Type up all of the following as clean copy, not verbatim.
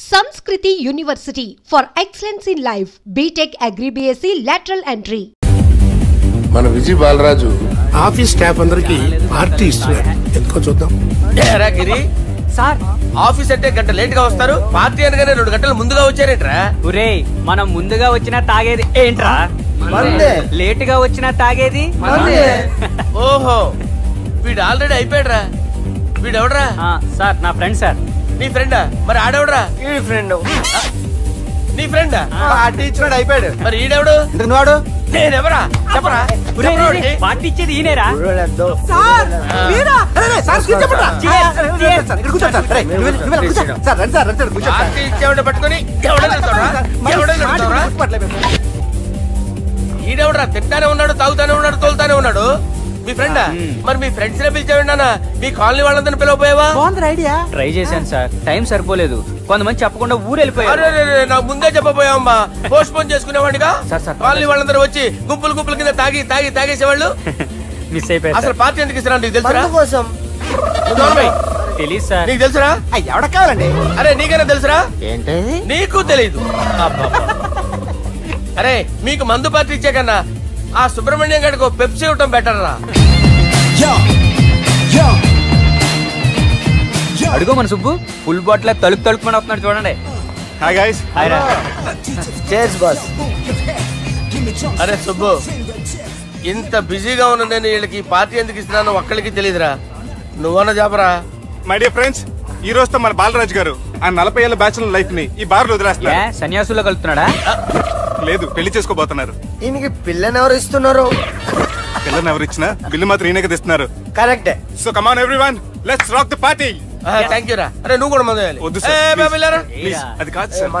Sanskriti University for excellence in life. BTech Agri BSc lateral entry. మన Vijay Balaraju office staff అందరికి party ఇస్తున్నాడు. ఎందుకో చూద్దాం. ఏరా గిరి సార్, ఆఫీస్ అంటే గంట లేట్ గా వస్తారు, పార్టీ అనగానే 2 గంటలు ముందుగా వచ్చారేంట్రా? ఒరేయ్, మనం ముందుగా వచ్చినా తాగేది ఏంట్రా? లేట్ గా వచ్చినా తాగేది. ఓహో, వీడు ఆల్రెడీ అయిపోయాడురా. వీడెవడరా? సార్, నా ఫ్రెండ్ సార్. నీ ఫ్రెండా? మరి ఆడెవడరా? ఈ ఫ్రెండ్. నీ ఫ్రెండా? పార్టీ ఇచ్చినాడు, అయిపోయాడు. మరి ఈడెవడు? వాడు నేనెవరా చెప్పరా? పార్టీ ఇచ్చేది ఈనేరా? పార్టీ ఇచ్చేవాడు పట్టుకొని ఈడెవడరా? తింటానే ఉన్నాడు, తాగుతానే ఉన్నాడు, తోలుతానే ఉన్నాడు. మీ ఫ్రెండా? మరి మీ ఫ్రెండ్స్ నే పిలిచావిన్నా? మీ కాలనీ వాళ్ళందరినీ పిలవపోయావా? ఐడియా. ట్రై చేశాను సార్, టైం సరిపోలేదు. కొంతమంది చెప్పకుండా ఊరు వెళ్ళిపోయారు. నాకు ముందే చెప్పపోయావమ్మా, పోస్ట్ పోన్ చేసుకునేవాడిగా. కాలనీ వాళ్ళందరూ వచ్చి గుంపులు గుంపుల కింద తాగేసేవాళ్ళు. మిస్ అయిపోయారు. అసలు పార్టీ ఎందుకు ఇస్తున్నా నీకు తెలుసురా? తెలీదు సార్. నీకు తెలుసురా? ఎవడ కావాలండి? అరే నీకైనా తెలుసురా? ఏంటి నీకు తెలీదు? అరే, మీకు మందు పార్టీ ఇచ్చే కన్నా ఆ సుబ్రహ్మణ్యం గారికి పెప్సీ ఇవ్వటం బెటర్ రా. అడుగో మన సుబ్బు, ఫుల్ బాటిల్ తలుపుమని వస్తున్నాడు చూడండి. Hi guys. హాయ్ రా. Chairs boss. అరే సుబ్బు, ఇంత బిజీగా ఉన్న నేను వీళ్ళకి పార్టీ ఎందుకు ఇస్తున్నాను ఒక్కడికి తెలియదురా. నువ్వన్న చెప్పరా? మై డియర్ ఫ్రెండ్స్, ఈ రోజుతో మన బాలరాజు గారు ఆ 40 ఏళ్ల బ్యాచులర్ లైఫ్ ని ఈ బార్ లో వదిలేస్తున్నారు. సన్యాసుల్లో కలుపుతున్నాడా? లేదు, పెళ్లి చేసుకోబోతున్నారు. ఈయనకి పిల్లని ఎవరు ఇస్తున్నారు? పిల్లని ఎవరు ఇచ్చినా బిల్లు మాత్రం ఈయనకి తెస్తున్నారు. కరెక్టే. So come on everyone, let's rock the party. Thank you రా. అరే నువ్వు కూడా మందు వేయాలి. వద్దు సార్, ప్లీజ్. అది కాదు సార్.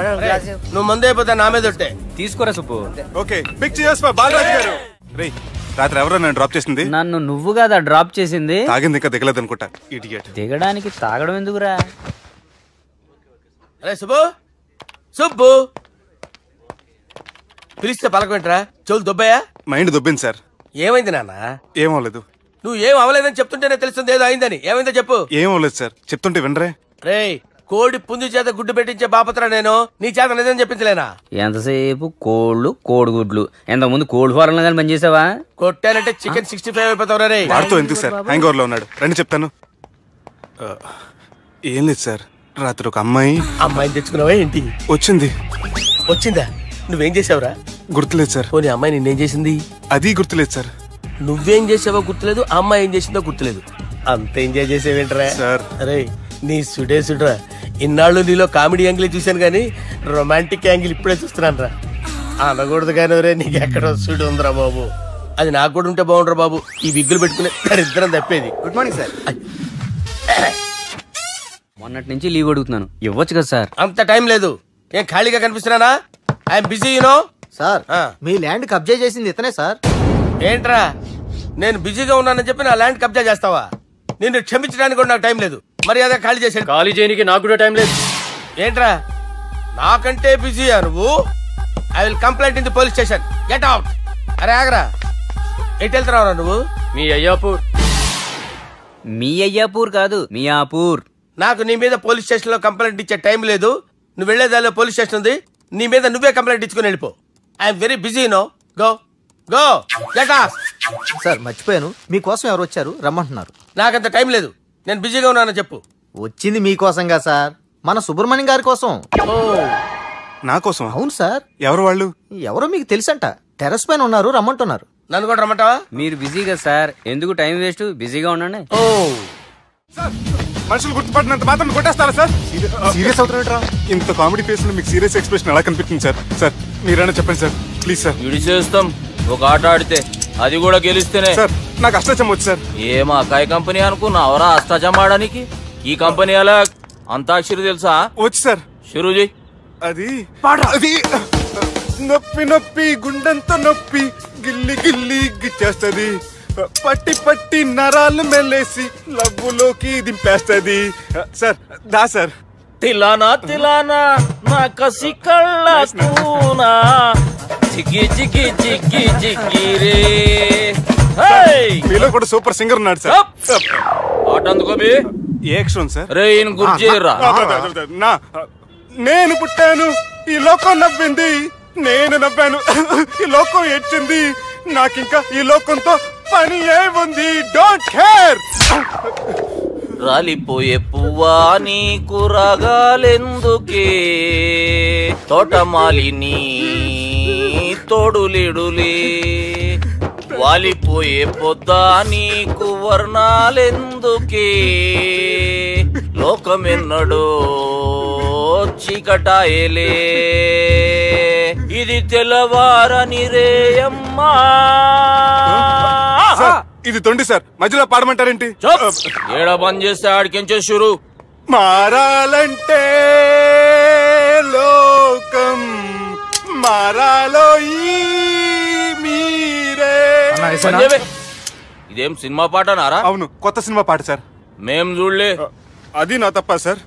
నువ్వు మందు అయిపోతే నా మీద ఒట్టే. తీసుకోరా Subbu. Okay, big cheers for Balaraju garu. రేయ్, రాత్రి ఎవరో నన్ను డ్రాప్ చేసింది? నన్ను నువ్వు కదా డ్రాప్ చేసింది. తాగింది ఇంకా దిగలేదు అనుకుంటా. ఇడియట్. దిగడానికి తాగడం ఎందుకురా? అరే సుబ్బు, సుబ్బు పిలిస్తే పలకమేంట్రా? చెవులు దొబ్బాయా? Mind దొబ్బింది sir. ఏమైంది నాన్న? ఏమవలేదు. నువ్వు ఏం అవ్వలేదని చెప్తుంటేనే తెలుస్తుంది ఏదో అయిందని. ఏమైందో చెప్పు. ఏమవలేదు సార్, చెప్తుంటే వినరే. రేయ్, కోడి పుంజు చేత గుడ్డు పెట్టించే బాపత్రా నేను. నీ చేత నిజం చెప్పించలేనా? ఎంతసేపు కోళ్ళు కోడిగుడ్లు. ఎంతకుముందు కోడి ఫారంలో కానీ పనిచేసావా? కొట్టానంటే చికెన్ 65 అయిపోతావు రే. వాడుతూ ఎందుకు సార్, హ్యాంగ్ ఓవర్ లో ఉన్నాడు. రండి చెప్తాను. ఏం లేదు సార్, రాత్రి ఒక అమ్మాయిని తెచ్చుకున్నావా ఏంటి? వచ్చిందా? నువ్వేం చేసావురా? గుర్తులేదు సార్. పోనీ అమ్మాయి నిన్నేం చేసింది? అది గుర్తులేదు సార్. నువ్వేం చేసావో గుర్తులేదు, ఆ అమ్మాయి ఏం చేసిందో గుర్తులేదు. అంత ఎంజాయ్ చేసేవేంట్రా సార్? అరే నీ సుడేసుడ్రా. ఇన్నాళ్ళు నీలో కామెడీ యాంగిల్ చూశాను కానీ రొమాంటిక్ యాంగిల్ ఇప్పుడే చూస్తున్నాను రా. అనకూడదు కానీ రే, నీకు ఎక్కడో సుడు ఉందిరా బాబు. అది నాకు కూడా ఉంటే బాగుండ్రా బాబు. ఈ విగ్గులు పెట్టుకునే ఇద్దరం తప్పేది. Good morning sir. మొన్నటి నుంచి లీవ్ అడుగుతున్నాను, ఇవ్వచ్చు కదా సార్? అంత టైం లేదు. ఏం ఖాళీగా కనిపిస్తున్నానా? I'm busy you know. సార్, మీ ల్యాండ్ కబ్జా చేసింది ఇతనే సార్. ఏంట్రా, నేను బిజీగా ఉన్నానని చెప్పి నా ల్యాండ్ కబ్జా చేస్తావా? నిన్ను క్షమించడానికి కూడా నాకు టైం లేదు. మరి అదే ఖాళీ చేసాడు. ఖాళీ చేయడానికి నాకు కూడా టైం లేదు. ఏంట్రా, నాకంటే బిజీయా నువ్వు? I will complaint in the police station. Get out. అరే ఆగరా, ఎటు వెళ్తున్నావురా నువ్వు? మీ అయ్యాపూర్. మీ అయ్యాపూర్ కాదు, మియాపూర్. నాకు నీ మీద పోలీస్ స్టేషన్ లో కంప్లైంట్ ఇచ్చే టైం లేదు. నువ్వు వెళ్లేదాలో పోలీస్ స్టేషన్ ఉంది. నీ మీద నువ్వే కంప్లైంట్ ఇచ్చుకుని వెళ్ళిపో. I'm very busy no. Go go get out. Sir, మర్చిపోయాను, మీకోసం ఎవరు వచ్చారు, రమ్మంటున్నారు. నాకంత టైం లేదు, నేను బిజీగా ఉన్నానని చెప్పు. వచ్చింది మీకోసంగా సార్, మన సుబ్రహ్మణ్యం గారి కోసం. నా కోసం? అవును సార్. ఎవరు వాళ్ళు? ఎవరో మీకు తెలుసంట. టెర్రస్ పైన ఉన్నారు, రమ్మంటున్నారు. నన్ను కూడా రమ్మంటావా? మీరు బిజీ కదా సార్, ఎందుకు టైం వేస్ట్, బిజీగా ఉండండి. మనుషులు గుర్తుపట్టినంత మాత్రం కొట్టేస్తారా సార్? సీరియస్ అవుతున్నారా? ఇంత కామెడీ ఫేస్ లో మీకు సీరియస్ ఎక్స్ప్రెషన్ ఎలా కనిపిస్తుంది సార్? సార్ మీరైనా చెప్పండి సార్, ప్లీజ్ సార్. చేస్తాం ఒక ఆట ఆడితే, అది కూడా గెలిస్తేనే. సార్, నాకు అష్టాచం వచ్చు సార్. ఏం అకాయ కంపెనీ అనుకున్నావరా అష్టాచం ఆడడానికి? ఈ కంపెనీ అలా అంతాక్షరి తెలుసా? వచ్చు సార్. షురూ చేయి. అది నొప్పి నొప్పి గుండెంత నొప్పి గిల్లి గిల్లి గిచ్చేస్తది, పట్టి పట్టి నరాలు మెల్లేసి లవ్వులోకి దింపేస్తది. సార్ దా సార్. తిలానా తిలానా నా కసి కళ్ళ కూనా జిగి జిగి జిగి జిగి రే. మీలో కూడా సూపర్ సింగర్ ఉన్నాడు సార్. ఆట అందుకోబి. ఏ యాక్షన్ సార్? రే ఈయన గుర్తు చేయరా. నేను పుట్టాను, ఈ లోకం నవ్వింది, నేను నవ్వాను, ఈ లోకం ఏడ్చింది, నాకింకా ఈ లోకంతో పని ఏముంది, డోంట్ కేర్. రాలిపోయే పువ్వా నీకు రాగాలెందుకే, తోటమాలిని తోడులిడులే, వాలిపోయే పొద్దా నీకు వర్ణాలెందుకే, లోకమెన్నడో చీకటాయలే, ఇది తెల్లవారని రేయమ్మా. ఇది తొండి సార్, మధ్యలో పాడమంటారేంటి? ఏడా బంద్ చేస్తే ఆడికించే షురు. మారాలంటే లోకం మారాలో ఈ మీరే. ఇదేం సినిమా పాట నారా? అవును, కొత్త సినిమా పాట సార్. మేం చూడలే. అది నా తప్ప సార్.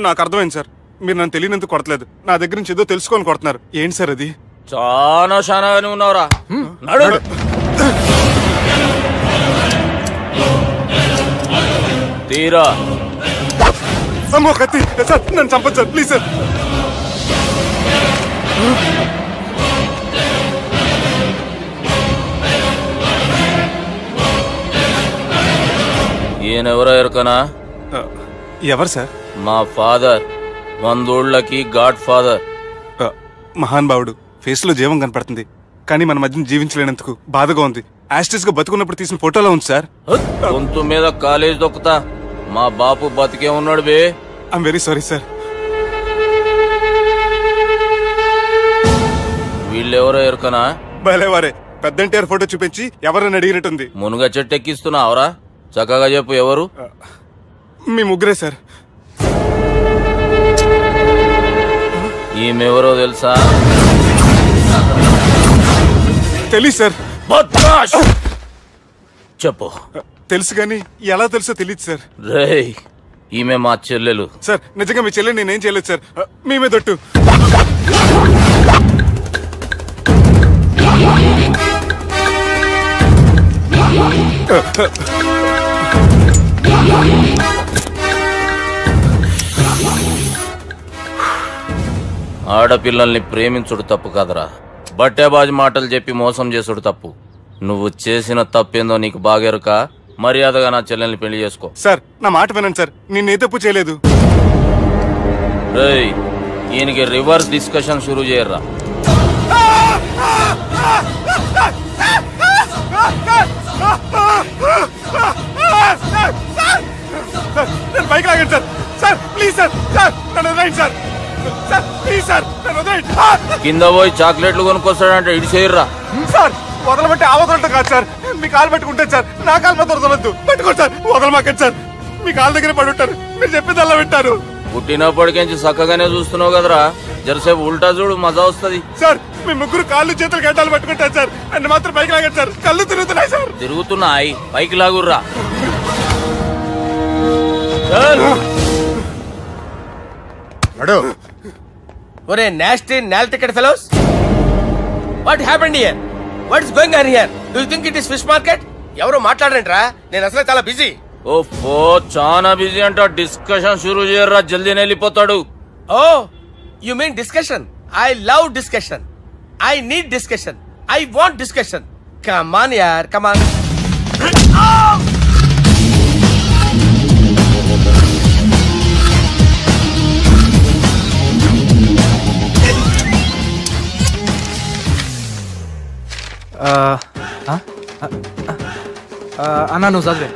నాకు అర్థమైంది సార్, మీరు నన్ను తెలియనందుకు కొడతలేదు, నా దగ్గర నుంచి ఏదో తెలుసుకొని కొడుతున్నారు. ఏంటి సార్ అది? చాలా శానాగానే ఉన్నావురా. నడు. తీరా. అమ్మో కత్తి సార్, నన్ను చంపదు సార్, ప్లీజ్ సార్. ఈయనెవరో ఎరకనా? ఎవరు సార్? మా ఫాదర్, 100 గాడ్ ఫాదర్. మహాన్ భావుడు, ఫేస్ లో జీవం కనపడుతుంది, కానీ మన మధ్యన జీవించలేనందుకు బాధగా ఉంది. యాస్టిస్ గా బతుకున్నప్పుడు తీసిన ఫోటోలో ఉంది సార్. గొంతు మీద కాలేజ్ దొక్కుతా, మా బాపు బతికే ఉన్నాడు బే. I'm very sorry sir. వీళ్ళెవరో ఎరకనా? భలేవారే, పెద్ద ఎన్టీఆర్ ఫోటో చూపించి ఎవరని అడిగినట్టుంది. మునుగ చెట్టు ఎక్కిస్తున్నావురా? చక్కగా చెప్పు, ఎవరు? మీ ముగ్గురే సార్. ఈమెవరో తెలుసా? తెలీదు సార్. చెప్పు. తెలుసు కానీ ఎలా తెలుసో తెలియదు సార్. రేయ్, ఈమె మా చెల్లెలు సార్. నిజంగా మీ చెల్లెలు నేనేం చేయలేదు సార్, మీ మీద ఒట్టు. ఆడపిల్లల్ని ప్రేమించుడు తప్పు కాదరా, బట్టేబాజు మాటలు చెప్పి మోసం చేసుడు తప్పు. నువ్వు చేసిన తప్పేందో నీకు బాగెరుక. మర్యాదగా నా చెల్లెల్ని పెళ్లి చేసుకో. సార్, నా మాట వినండి సార్, నేనే తప్పు చేయలేదు. రేయ్, ఈయనకి రివర్స్ డిస్కషన్ షురూ చేయర్రా. బైక్ లాగండి sir. Sir please sir, sir నన్ను వదిలేయండి సార్. సార్ ప్లీజ్ సార్, నన్ను వదిలేయండి. కింద పోయి చాక్లెట్లు కొనుక్కొస్తాడంటే ఇడి చేయర్రా. సార్ వదలబట్టి ఆ వదలటం కాదు సార్, మీ కాలు పట్టుకుంటాను సార్, నా కాలు మాత్రం వదలొద్దు. పట్టుకోండి సార్, వదలమాకండి సార్. మీ కాలు దగ్గర పడి ఉంటారు, మీరు చెప్పేది అలా వింటారు. పుట్టినప్పటికేంచి చక్కగానే చూస్తున్నావు కదరా, జరసేపు ఉల్టా చూడు, మజా వస్తుంది. సార్ మీ ముగ్గురు కాళ్ళు చేతులు గడ్డాలు పట్టుకుంటారు సార్, నన్ను మాత్రం పైకి లాగండి సార్, కళ్ళు తిరుగుతున్నాయి సార్. తిరుగుతున్నాయి, పైకి లాగుర్రా. ఒరే నాస్టీ నాల్ ticket fellows, what happened here? What is going on here? Do you think it is fish market? ఎవరు మాట్లాడండిరా, నేను అసలే చాలా బిజీ. ఓఫో, చాలా బిజీ అంట. డిస్కషన్ షురూ చేయర్రా, జల్దీ వెళ్ళిపోతాడు. Oh you mean discussion? I love discussion, I need discussion, I want discussion. Come on యార్, కమ్ ఆన్. అన్నా నువ్వు చదివే.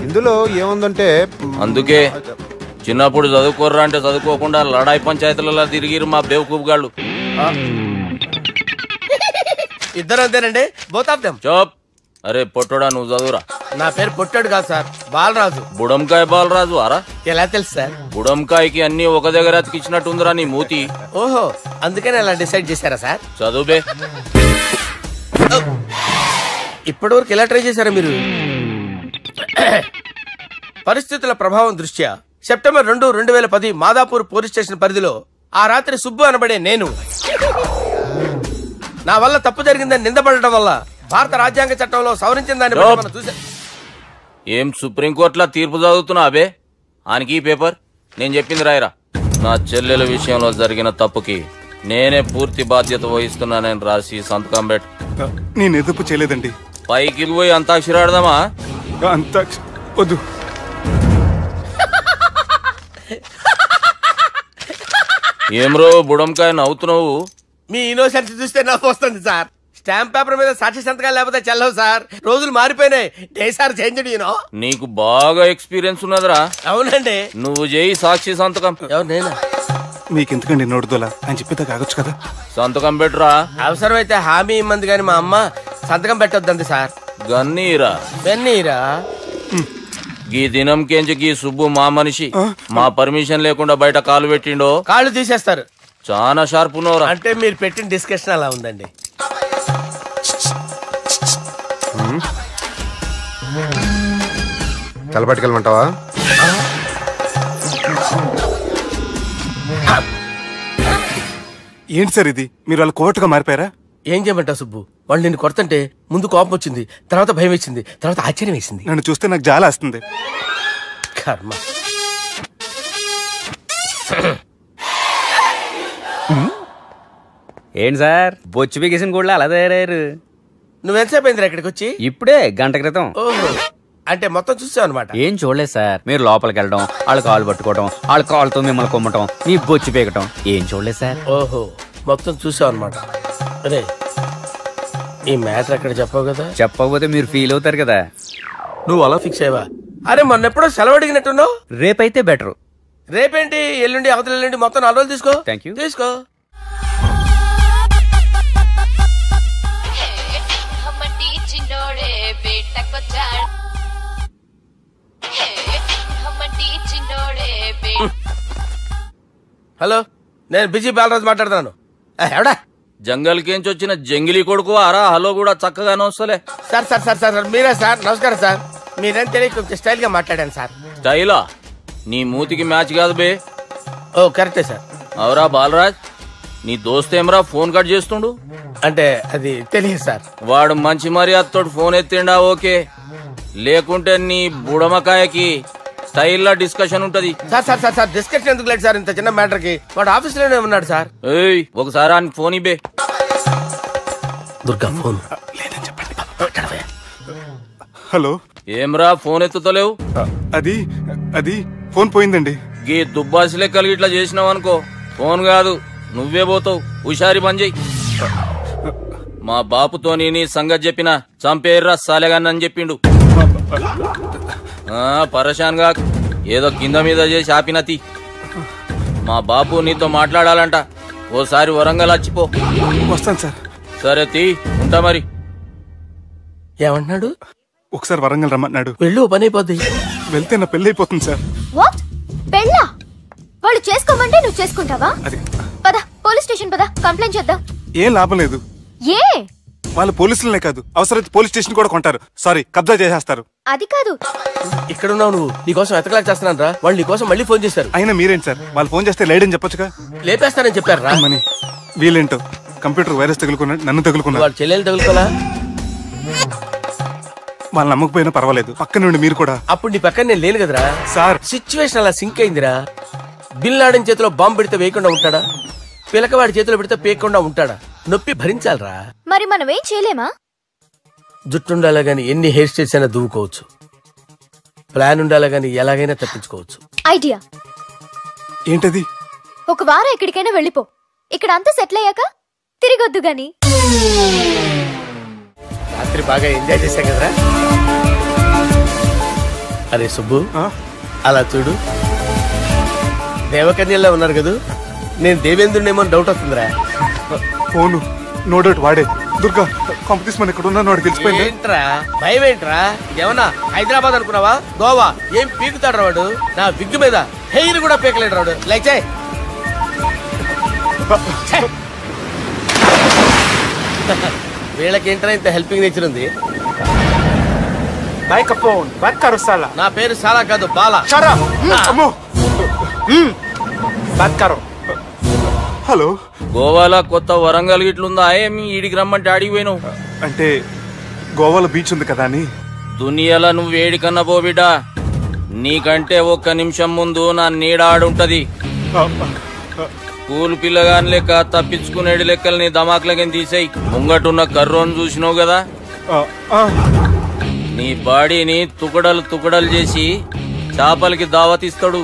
ఇందులో ఏముందంటే, అందుకే చిన్నప్పుడు చదువుకోర్రా అంటే చదువుకోకుండా లడాయి పంచాయతీలలో తిరిగిరు మా బేవకూపు గాళ్ళు. ఇద్దరు అంతేనండి, బోత్ ఆఫ్ దెమ్. చోప్. అరే పొట్టోడా, నువ్వు చదువురా. నా పేరు పొట్టాడు కాదు సార్, బాలరాజు. బుడంకాయ బాలరాజు అరా? ఎలా తెలుసు సార్? బుడంకాయకి అన్ని ఒక దగ్గర అతికిచ్చినట్టుందిరా నీ మూతి. ఓహో, అందుకని అలా డిసైడ్ చేశారా సార్? చదువుబే. ఇప్పటి వరకు ఎలా ట్రై చేశారా మీరు? పరిస్థితుల ప్రభావం దృష్ట్యా సెప్టెంబర్ 2, 2010 మాదాపూర్ పోలీస్ స్టేషన్ పరిధిలో ఆ రాత్రి సుబ్బు అనబడే నేను నా వల్ల తప్పు జరిగిందని నిందపడటం వల్ల భారత రాజ్యాంగ చట్టంలో సవరించిన దాన్ని మనం చూసా. ఏం సుప్రీంకోర్టులో తీర్పు చదువుతున్నా అబే? ఆనికి ఈ పేపర్ నేను చెప్పింది రాయరా. నా చెల్లెల విషయంలో జరిగిన తప్పుకి నేనే పూర్తి బాధ్యత వహిస్తున్నానని రాసి సంతకం పెట్టు. నేను ఎదుపు చేయలేదండి. పైకి పోయి అంతాక్షరి ఆడదామా? అంతా వద్దు. ఏమ్రో బుడంకాయ నవ్వుతున్నావు? మీ ఇన్నోసెన్స్ చూస్తే నవ్వు వస్తుంది సార్. స్టాంప్ పేపర్ మీద సాక్షి సంతకాలు లేకపోతే చెల్లవు సార్. రోజులు మారిపోయినాయి. Day sir change. నీకు బాగా ఎక్స్పీరియన్స్ ఉన్నదిరా. అవునండి. నువ్వు చేయి సాక్షి సంతకం. ఎవరు నేనా? మీకు ఎందుకండి నోడుదోలా అని చెప్పేదా కాగొచ్చు కదా. సంతకం పెట్టురా. అవసరమైతే హామీ ఇమ్మంది కానీ మా అమ్మ సంతకం పెట్టొద్దండి సార్. గన్నీరా వెన్నీరా? గీ దినంకేంచి గీ సుబ్బు మా మనిషి. మా పర్మిషన్ లేకుండా బయట కాలు పెట్టిండో కాళ్ళు తీసేస్తారు. చాలా షార్ప్ ఉన్నవరా. అంటే మీరు పెట్టిన డిస్కషన్ అలా ఉందండి. తలపట్టుకెళ్ళమంటావా? ఏంటి సార్ ఇది? మీరు వాళ్ళు కోర్టుగా మారిపోయారా? ఏం చేయమంటావు సుబ్బు? వాళ్ళు నిన్ను కొడుతుంటే ముందు కోపం వచ్చింది, తర్వాత భయం వేసింది, తర్వాత ఆశ్చర్యం వేసింది. నన్ను చూస్తే నాకు జాలా వస్తుంది. కర్మ. ఏంటి సార్ బొచ్చు బిగేసిన కూడా అలా తయారయ్యారు? నువ్వెంతసేపు అయిందిరా ఇక్కడికి వచ్చి? ఇప్పుడే గంట క్రితం. ఓహో, అంటే మొత్తం చూసావు అనమాట. ఏం చూడలేదు సార్. మీరు లోపలికి వెళ్ళడం, వాళ్ళ కాలు పట్టుకోవడం, వాళ్ళ కాళ్ళతో మిమ్మల్ని కొమ్మటం, మీ బొచ్చు పీకటం ఏం చూడలేదు సార్. ఓహో, మొత్తం చూసావు అనమాట. అరే ఈ మ్యాటర్ అక్కడ చెప్పావు కదా. చెప్పకపోతే మీరు ఫీల్ అవుతారు కదా. నువ్వు అలా ఫిక్స్ అయ్యవా? అరే మొన్నెప్పుడో సెలవు అడిగినట్టున్నావు. రేపైతే బెటర్. రేపేంటి? ఎల్లుండి, అవతల ఎల్లుండి, మొత్తం 4 రోజులు తీసుకో. Thank you. తీసుకో. హలో, నేను బిజీ బాలరాజు మాట్లాడుతున్నాను. ఎవడా? జంగల్ కేంచి వచ్చిన జంగిలీ కొడుకు అరా. హలో కూడా చక్కగానే వస్తలే. సార్ సార్ సార్ సార్ మీరే సార్? నమస్కారం సార్. మీరేం తెలియక కొంచెం స్టైల్ గా మాట్లాడాను సార్. స్టైలా? నీ మూతికి మ్యాచ్ కాదు బే. ఓ కరెక్టే సార్. అవరా బాలరాజ్, నీ దోస్త్ ఏమరా ఫోన్ కట్ చేస్తుండు? అంటే అది తెలియదు సార్. వాడు మంచి మర్యాదతో ఫోన్ ఎత్తిండా ఓకే, లేకుంటే నీ బుడమకాయకి స్టైల్లో డిస్కషన్ ఉంటది. Sir sir sir sir discussion ఎందుకు లేదు సార్? ఇంత చిన్న మ్యాటర్ కి వాడు ఆఫీస్ లోనే ఉన్నాడు సార్. ఏయ్ ఒకసారి ఆయనకి ఫోన్ ఇబ్బే. దుర్గా ఫోన్ లేదని చెప్పండి. హలో. ఏమ్రా ఫోన్ ఎత్తుతలేవు? అది అది ఫోన్ పోయిందండి. గీ దుబ్బాసి లెక్కలు ఇట్లా చేసినావు అనుకో, ఫోన్ కాదు నువ్వే పోతావు. హుషారి పని చెయ్యి. మా బాపుతో నీ సంగతి చెప్పిన చంపేర్రా సాలెగాన్ని చెప్పిండు. పరేషాన్ గా ఏదో కింద మీద చేసి ఆపినతి. మా బాపు నీతో మాట్లాడాలంట. ఓసారి వరంగల్ వచ్చిపో. వస్తాను సార్. సరే తీ, ఉంటా మరి. ఏమంటున్నాడు? ఒకసారి వరంగల్ రమ్మన్నాడు. వెళ్ళు, పని అయిపోద్ది. వెళ్తే నా పెళ్లి అయిపోతుంది సార్. వాట్? పెళ్ళా? వాళ్ళు చేసుకోమంటే నువ్వు చేసుకుంటావా? పద పోలీస్ స్టేషన్ పద, కంప్లైంట్ చేద్దాం. ఏం లాభం లేదు. ఏ? వాళ్ళు పోలీసులనే కాదు, అవసరమైతే పోలీస్ స్టేషన్ కూడా కొంటారు. సారీ, కబ్జా చేసేస్తారు. అది కాదు. ఇక్కడ ఉన్నావు నువ్వు, నీకోసం ఎతకలేక చేస్తున్నాను రా. వాళ్ళు నీకోసం మళ్ళీ ఫోన్ చేశారు. అయినా మీరేంటి సార్? వాళ్ళు ఫోన్ చేస్తే లేడని చెప్పొచ్చుగా. లేపేస్తానని చెప్పారు రా. మని వీళ్ళేంటో కంప్యూటర్ వైరస్ తగులుకున్నాడు, నన్ను తగులుకున్నాడు. వాళ్ళు చెల్లెలు తగులుకోలా? వాళ్ళు నమ్మకపోయినా పర్వాలేదు, పక్క నుండి మీరు కూడా. అప్పుడు నీ పక్కన నేను లేను కదరా సార్. సిచ్యువేషన్ అలా సింక్ అయిందిరా. బిల్ లాడెన్ చేతిలో బాంబు పెడితే వేయకుండా ఉంటాడా? పిలకవాడి చేతిలో పెడితే పేయకుండా ఉంటాడా? నొప్పి భరించాలరా. మరి మనం ఏం చేయలేమా? జుట్టు ఉండాలా గాని ఎన్ని హెయిర్ స్టైల్స్ అయినా దువ్వుకోవచ్చు. ప్లాన్ ఉండాలా గాని ఎలాగైనా తప్పించుకోవచ్చు. ఐడియా ఏంటది? ఒక వారం ఎక్కడికైనా వెళ్ళిపో. ఇక్కడ అంతా సెటిల్ అయ్యాక తిరిగొద్దు గాని. రాత్రి బాగా ఎంజాయ్ చేశా కదరా. అరే సుబ్బు, అలా చూడు, దేవకన్యల్లో ఉన్నారు కదా. నేను దేవేంద్రునేమో డౌట్ వస్తుందిరా. ఫోను నో డౌట్ వాడే. దుర్గా కాంపిటీషన్ మన ఇక్కడ ఉన్నాను, వాడు తెలిసిపోయింది. ఏంట్రా భయం? ఏంట్రా ఇదేమన్నా హైదరాబాద్ అనుకున్నావా? గోవా? ఏం పీకుతాడు వాడు? నా విగ్గు మీద హెయిర్ కూడా పీకలేడు వాడు. లైక్ చేయి. వీళ్ళకేంట్రా ఇంత హెల్పింగ్ నేచర్ ఉంది? నా పేరు సాలా కాదు, బాలా. హలో. గోవాలో కొత్త వరంగల్ గిట్లుందా? ఏమి ఈడికి రమ్మంటే ఆడికి పోయినావు? అంటే గోవాలో బీచ్ ఉంది కదా అని. దునియాలో నువ్వు ఏడికన్నా పో బిడ్డా. నీకంటే ఒక్క నిమిషం ముందు నా నీడ ఆడుంటది. స్కూల్ పిల్లగాని లెక్క తప్పించుకునేడు లెక్కల్ని దమాకులకి తీసేయి. ముంగటున్న కర్రోని చూసినావు కదా, నీ బాడీని తుకడలు తుకడలు చేసి చేపలకి దావతిస్తాడు.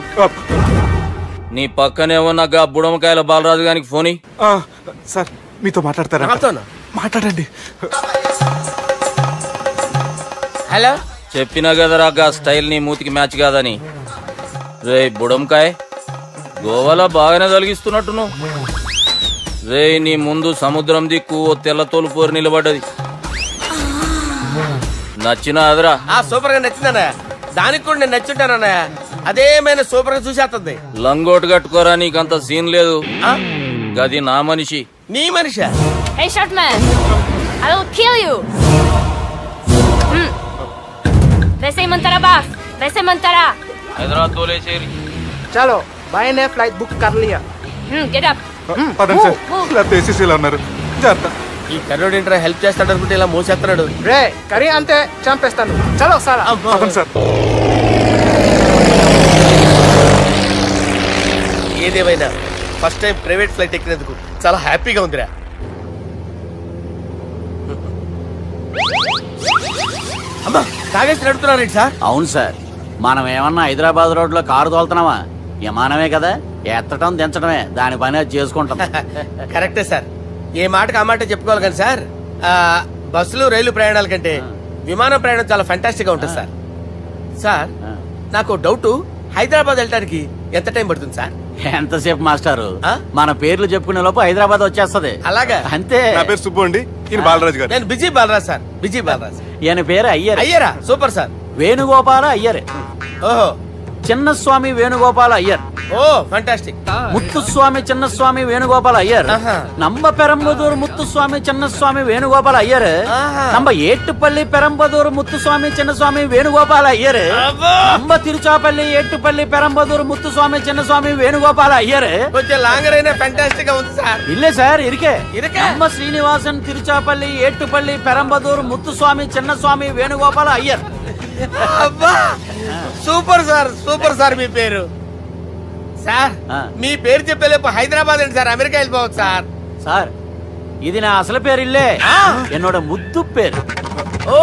నీ పక్కనే ఉన్న గా బుడమకాయల బాలరాజు గారికి ఫోన్. సార్ మీతో మాట్లాడతారా? మాట్లాడండి. హలో, చెప్పినా కదరా గా స్టైల్ నీ మూతికి మ్యాచ్ కాదని. రే బుడంకాయ్, గోవాలో బాగానే తొలగిస్తున్నట్టు నువ్వు. రే నీ ముందు సముద్రం దిక్కు ఓ తెల్ల తోలు పోరు నిలబడ్డది. నచ్చినా అదరా? సూపర్ గా నచ్చిందన్నయ్య. దానికి కూడా నేను నచ్చుంటానన్నయ్య. అదేమైనా సూపర్ గా చూసేస్తుంది. లంగోటు కట్టుకోరా, నీకంత సీన్ లేదు. గది నా మనిషి. నీ Manisha? Hey short man, I will kill you. वैसे ही मंतरा बास, वैसे मंतरा. हैदराबाद तोले शेरी. చలో भाई ने फ्लाइट बुक कर लिया. Get up. పదండి సార్, లేకపోతే ఏసీసీలో ఉన్నారు. జాగ్రత్త. ఈ కర్రోడు ఏంట్రా హెల్ప్ చేస్తాడు అనుకుంటే ఇలా మోసేస్తున్నాడు. రే కరీ అంతే చంపేస్తాను. చలో సార్. పదండి సార్. ఏదేమైనా ఫస్ట్ టైం ప్రైవేట్ ఫ్లైట్ ఎక్కినందుకు చాలా హ్యాపీగా ఉందిరా. అమ్మా తాగేసి నడుపుతున్నారేంటి సార్? అవును సార్, మనం ఏమన్నా హైదరాబాద్ రోడ్ లో కారు తోలుతున్నామా? విమానమే కదా, ఎత్తటం దించడమే దాని పని అది చేసుకుంటాం. కరెక్టే సార్, ఏ మాటకు ఆ మాట చెప్పుకోవాలి కానీ సార్, బస్సులు రైలు ప్రయాణాల కంటే విమానం ప్రయాణం చాలా ఫెంటాస్టిక్ గా ఉంటుంది సార్. సార్ నాకు డౌట్, హైదరాబాద్ వెళ్ళడానికి ఎంత టైం పడుతుంది సార్? ఎంతసేపు మాస్టారు, మన పేర్లు చెప్పుకునే లోపు హైదరాబాద్ వచ్చేస్తది. అలాగా? అంతే. నా పేరు సుబ్బు అండి, ఈయన బాలరాజు గారు. నేను busy Balaraj sir. Busy Balaraj. ఈయన పేరు అయ్యర్. అయ్యరా? Super sir. వేణుగోపాల అయ్యర్. ఓహో, చిన్నస్వామి వేణుగోపాల అయ్యర్. Oh fantastic. ముత్తుస్వామి చిన్నస్వామి వేణుగోపాల అయ్యర్. నంబ పెరంబదూరు ముత్తుస్వామి చిన్నస్వామి వేణుగోపాల అయ్యర్. నంబ ఏట్టుపల్లి పెరంబదూరు ముత్తుస్వామి చిన్నస్వామి వేణుగోపాల అయ్యర్. నంబ తిరుచాపల్లి ఏట్టుపల్లి పెరంబదూరు ముత్తుస్వామి చిన్నస్వామి వేణుగోపాల అయ్యర్. కొంచెం లాంగర్ అయినా ఫంటాస్టిక్ గా ఉంది సార్. ఇల్లే సార్, ఇరికే. నంబ శ్రీనివాసన్ తిరుచాపల్లి ఏట్టుపల్లి పెరంబదూరు ముత్తుస్వామి చిన్నస్వామి వేణుగోపాల అయ్యర్. అబ్బా సూపర్ సార్, సూపర్ సార్. మీ పేరు సార్, మీ పేరు చెప్పేలేపు హైదరాబాద్ అండి సార్, అమెరికా వెళ్ళిపోవచ్చు సార్. సార్ ఇది నా అసలు పేరు ఇల్లే, ఎన్నోడ ముద్దు పేరు. ఓ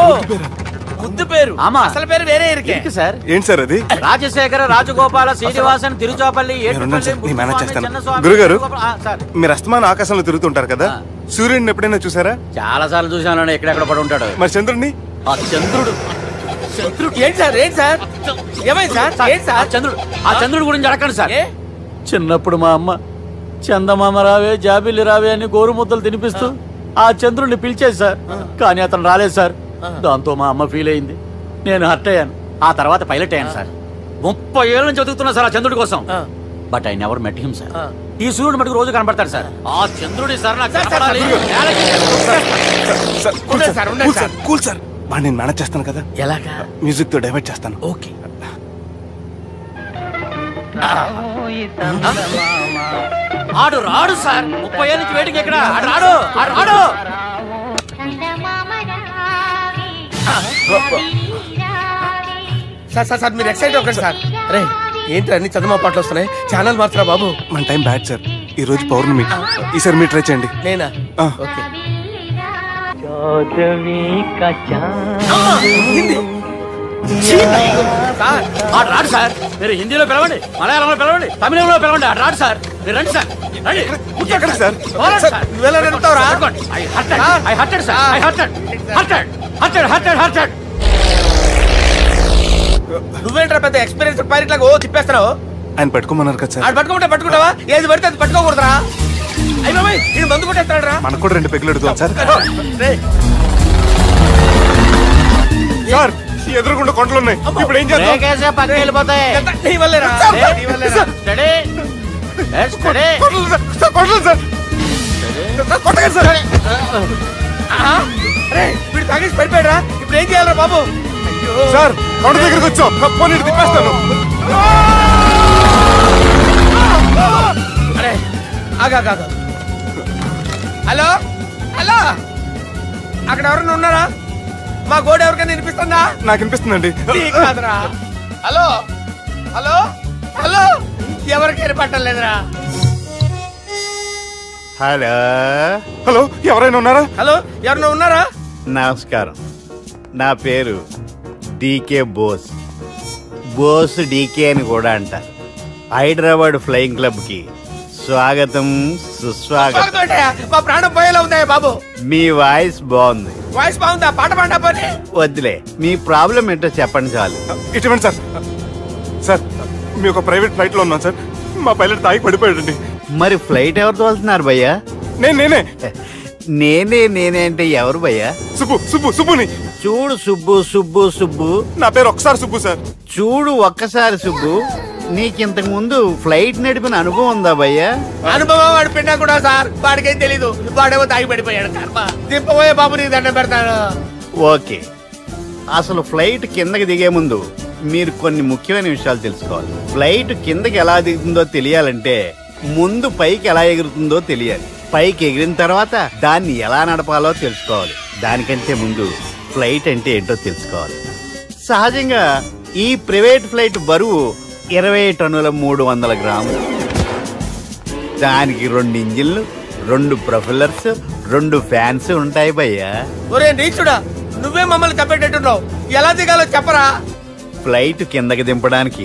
ముద్దు పేరు? అసలు పేరు వేరే ఇరికే సార్. ఏంటి సార్ అది? రాజశేఖర రాజగోపాల శ్రీనివాసన్ తిరుచాపల్లి గురుగారు, మీరు అస్తమానం ఆకాశంలో తిరుగుతుంటారు కదా, సూర్యుడిని ఎప్పుడైనా చూసారా? చాలా సార్లు చూసాను, ఎక్కడెక్కడ పడి ఉంటాడు. మరి చంద్రుడిని? ఆ చంద్రుడు. ఏంటి సార్? ఏంటి సార్? ఏమైంది సార్? ఏంటి సార్? చంద్రుడు. ఆ చంద్రుడు గురించి అడగండి సార్. చిన్నప్పుడు మా అమ్మ చందమామ రావే జాబిల్లి రావే అని గోరు ముద్దలు తినిపిస్తూ ఆ చంద్రుడిని పిలిచేది సార్, కానీ అతను రాలేదు సార్. దాంతో మా అమ్మ ఫీల్ అయింది, నేను హర్ట్ అయ్యాను. ఆ తర్వాత పైలట్ అయ్యాను సార్. 30 ఏళ్ళ నుంచి చదువుతున్నా సార్ ఆ చంద్రుడి కోసం. But I never met him sir. ఈ సూర్యుడు మటుకు రోజు కనబడతాడు సార్. ఆ చంద్రుడి సార్ నాకు కూల్ సార్, నేను మేనేజ్ చేస్తాను కదా. ఎలాగా? మ్యూజిక్ తో డైవర్ట్ చేస్తాను. ఓకే. ఆడు రాడు సార్, 30 ఏళ్ళ నుంచి వేటికి ఎక్కడ ఆడు రాడు. ఆడు రాడు. సార్ సార్ సార్ మీరు ఎక్సైట్ అవ్వకండి సార్. రే ఏంటి అన్ని చదువు పాటలు వస్తున్నాయి, ఛానల్ మార్చరా బాబు. మన టైం బ్యాడ్ సార్, ఈ రోజు పౌర్ణమి. ఈసారి మీరు ట్రై చేయండి. నేనా? ఓకే. ఆడు రాడు సార్, మీరు హిందీలో పిలవండి, మలయాళంలో పిలవండి, తమిళంలో పిలవండి. ఆడు రాడు సార్, మీరు రండి సార్. ఎక్కడ సార్? నువ్వేంట్రా పెద్ద ఎక్స్పీరియన్స్ పైరెట్ లాగా ఓ తిప్పేస్తున్నావు? ఆయన పట్టుకోమన్నారు కదా సార్. ఆడు పట్టుకుంటే పట్టుకుంటావా? ఏది పడితే అది పట్టుకోకూడదురా. అయ్యి బాబాయ్, ఇది మందు కొట్టేస్తాడు రా. మనకు కూడా 2 పెగ్గులు అడుగుతాం సార్. సార్ ఎదురుకుండా కొండలు ఉన్నాయి, ఇప్పుడు ఏం చేద్దాం? పక్కకి వెళ్ళిపోతాయి. నీ వల్లేరా? వీడు తాగేసి పడిపోయాడా? ఇప్పుడు ఏం చేయాలరా బాబు? సార్ కొండ దగ్గరకు వచ్చాం, పోనీ తిప్పేస్తాను. అరే ఆగా. హలో హలో, అక్కడ ఎవరైనా ఉన్నారా? మా గోడ ఎవరికైనా వినిపిస్తుందా? నాకు వినిపిస్తుందండి. కాదురా. హలో హలో హలో ఎవరికైనా పట్టలేదురా. హలో హలో, ఎవరైనా ఉన్నారా? హలో, ఎవరైనా ఉన్నారా? నమస్కారం, నా పేరు డీకే బోస్. బోస్ డీకే అని కూడా అంటారు. హైదరాబాద్ ఫ్లయింగ్ క్లబ్ కి స్వాగతం, సుస్వాగతం. మా ప్రాణం పోయేలా ఉందా బాబు? మీ వాయిస్ బాగుంది. వాయిస్ బాగుందా? పాట పాడా పోనీ. వద్దులే, మీ ప్రాబ్లం ఏంటో చెప్పండి చాలు. ఇటువంటి సార్, సార్ మీ ఒక ప్రైవేట్ ఫ్లైట్ లో ఉన్నాం సార్. మా పైలట్ తాగి పడిపోయాడండి. మరి ఫ్లైట్ ఎవరితో వెళ్తున్నారు భయ్యా? నేనే నేనే అంటే ఎవరు భయ్యా? సుబ్బుని. చూడు సుబ్బు, నా పేరు ఒకసారి సుబ్బు సార్. చూడు ఒక్కసారి సుబ్బు, నీకింతకు ముందు ఫ్లైట్ నడిపిన అనుభవం ఉందా భయ్యా? అనుభవం వాడు పిన్నా కూడా సార్, వాడికేం తెలీదు. వాడేమో తాగి పడిపోయాడు. దింపబోయే బాబు నీకు దండం పెడతాను. ఓకే, అసలు ఫ్లైట్ కిందకి దిగే ముందు మీరు కొన్ని ముఖ్యమైన విషయాలు తెలుసుకోవాలి. ఫ్లైట్ కిందకి ఎలా దిగుతుందో తెలియాలంటే ముందు పైకి ఎలా ఎగురుతుందో తెలియాలి. పైకి ఎగిరిన తర్వాత దాన్ని ఎలా నడపాలో తెలుసుకోవాలి. దానికంటే ముందు ఫ్లైట్ అంటే ఏంటో తెలుసుకోవాలి. సహజంగా ఈ ప్రైవేట్ ఫ్లైట్ బరువు 20 టన్నుల 300 గ్రాములు. దానికి 2 ఇంజిన్లు, 2 ప్రొపెల్లర్స్, 2 ఫ్యాన్స్ ఉంటాయి భయ్యా. ఒరే నీచుడా, నువ్వే మమ్మల్ని తప్పేటట్టున్నావు. ఎలా దిగాలో చెప్పరా? ఫ్లైట్ కిందకి దింపడానికి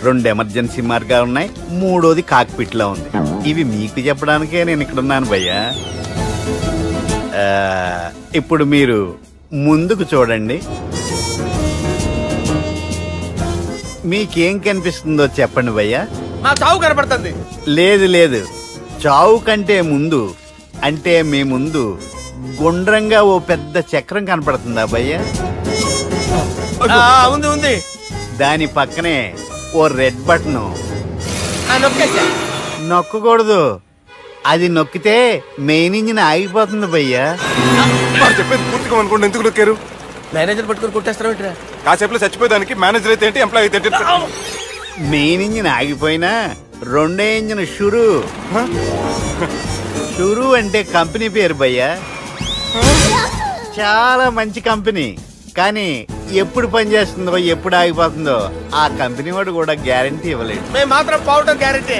2 ఎమర్జెన్సీ మార్గాలు ఉన్నాయి. 3వది కాక్పిట్ లో ఉంది. ఇవి మీకు చెప్పడానికే నేను ఇక్కడ ఉన్నాను భయ్యా. ఇప్పుడు మీరు ముందుకు చూడండి. మీకేం కనిపిస్తుందో చెప్పండి భయ్యా. మా చావు కనపడుతుంది. లేదు, చావు కంటే ముందు అంటే మీ ముందు గుండ్రంగా ఓ పెద్ద చక్రం కనపడుతుందా భయ్యా? ఉంది. దాని పక్కనే ఓ రెడ్ బటన్. నొక్కకూడదు, అది నొక్కితే మెయిన్ ఇంజిన్ ఆగిపోతుంది భయ్యా. చెప్పేది పూర్తిగా అనుకోండి. ఎందుకు నొక్కారు? మేనేజర్ పట్టుకుని కొట్టేస్తారా? కాసేపులో చచ్చిపోయేదానికి మేనేజర్ అయితే ఏంటి, ఎంప్లాయ్ అయితే ఏంటి? మెయిన్ ఇంజిన్ ఆగిపోయినా 2వ ఇంజిన్ షురు అంటే కంపెనీ పేరు భయ్యా. చాలా మంచి కంపెనీ. కానీ ఎప్పుడు పనిచేస్తుందో ఎప్పుడు ఆగిపోతుందో ఆ కంపెనీ వాడు కూడా గ్యారంటీ ఇవ్వలేదు. మేము మాత్రం పోవడం గ్యారంటీ.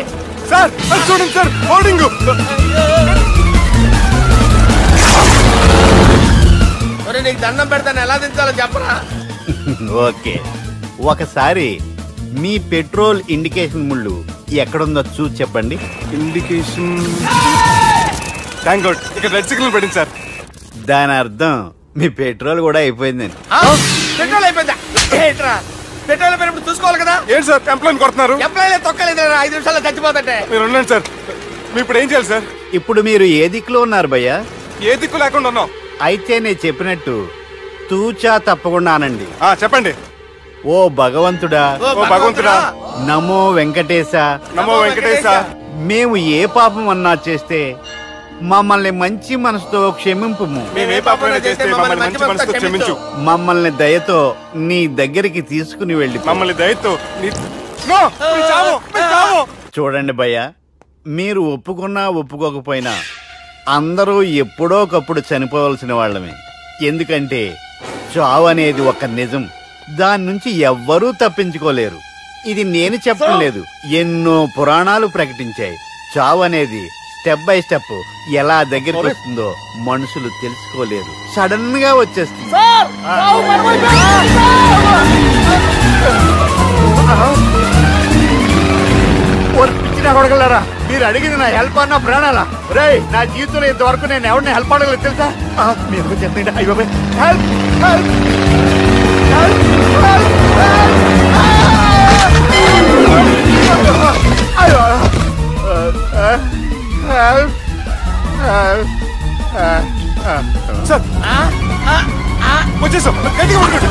సార్ చూడండి సార్, హోర్డింగ్. నీకు దండం పెడతాను, ఎలా దించాలో చెప్పరా? ఓకే, ఒకసారి మీ పెట్రోల్ ఇండికేషన్ ముళ్ళు ఎక్కడుందో చూసి చెప్పండి. ఇండికేషన్ థ్యాంక్ గాడ్, ఇక్కడ రెడ్ సిగ్నల్ పడింది సార్. దాని అర్థం మీ పెట్రోల్ కూడా అయిపోయిందండి. పెట్రోల్ అయిపోయిందా? పెట్రోల్ అయిపోయినప్పుడు చూసుకోవాలి కదా. ఏంటి సార్ ఎంప్లాయ్ కొడుతున్నారు? ఎంప్లాయ్ తొక్కలేదు, 5 నిమిషాల్లో చచ్చిపోతుంటే. మీరు ఉండండి సార్. మీరు ఇప్పుడు ఏం చేయాలి సార్? ఇప్పుడు మీరు ఏ దిక్కులో ఉన్నారు భయ్యా? ఏ దిక్కు లేకుండా ఉన్నాం. అయితే నేను చెప్పినట్టు తూచా తప్పకుండా అనండి. చెప్పండి. ఓ భగవంతుడా, నమో వెంకటేశ, నమో వెంకటేశ. మేము ఏ పాపం అన్నా చేస్తే మమ్మల్ని మంచి మనసుతో క్షమింపు. మమ్మల్ని దయతో నీ దగ్గరికి తీసుకుని వెళ్ళి. మమ్మల్ని దయతో చూడండి భయ్యా, మీరు ఒప్పుకున్నా ఒప్పుకోకపోయినా అందరూ ఎప్పుడో ఒకప్పుడు చనిపోవలసిన వాళ్ళమే. ఎందుకంటే చావు అనేది ఒక నిజం. దాని నుంచి ఎవ్వరూ తప్పించుకోలేరు. ఇది నేను చెప్పడం లేదు, ఎన్నో పురాణాలు ప్రకటించాయి. చావు అనేది స్టెప్ బై స్టెప్ ఎలా దగ్గరికి వస్తుందో మనుషులు తెలుసుకోలేరు. సడన్ గా వచ్చేస్తుంది. కొడగలరా, మీరు అడిగింది నా హెల్ప్ అన్న ప్రాణాలా? రే, నా జీవితంలో ఇంతవరకు నేను ఎవరిని హెల్ప్ అడగలేదు తెలుసా? మీరు చెప్పండి. అయ్యో హెల్ప్ హెల్ప్ సార్ వచ్చేసాం. గట్టిగా పట్టుకోండి.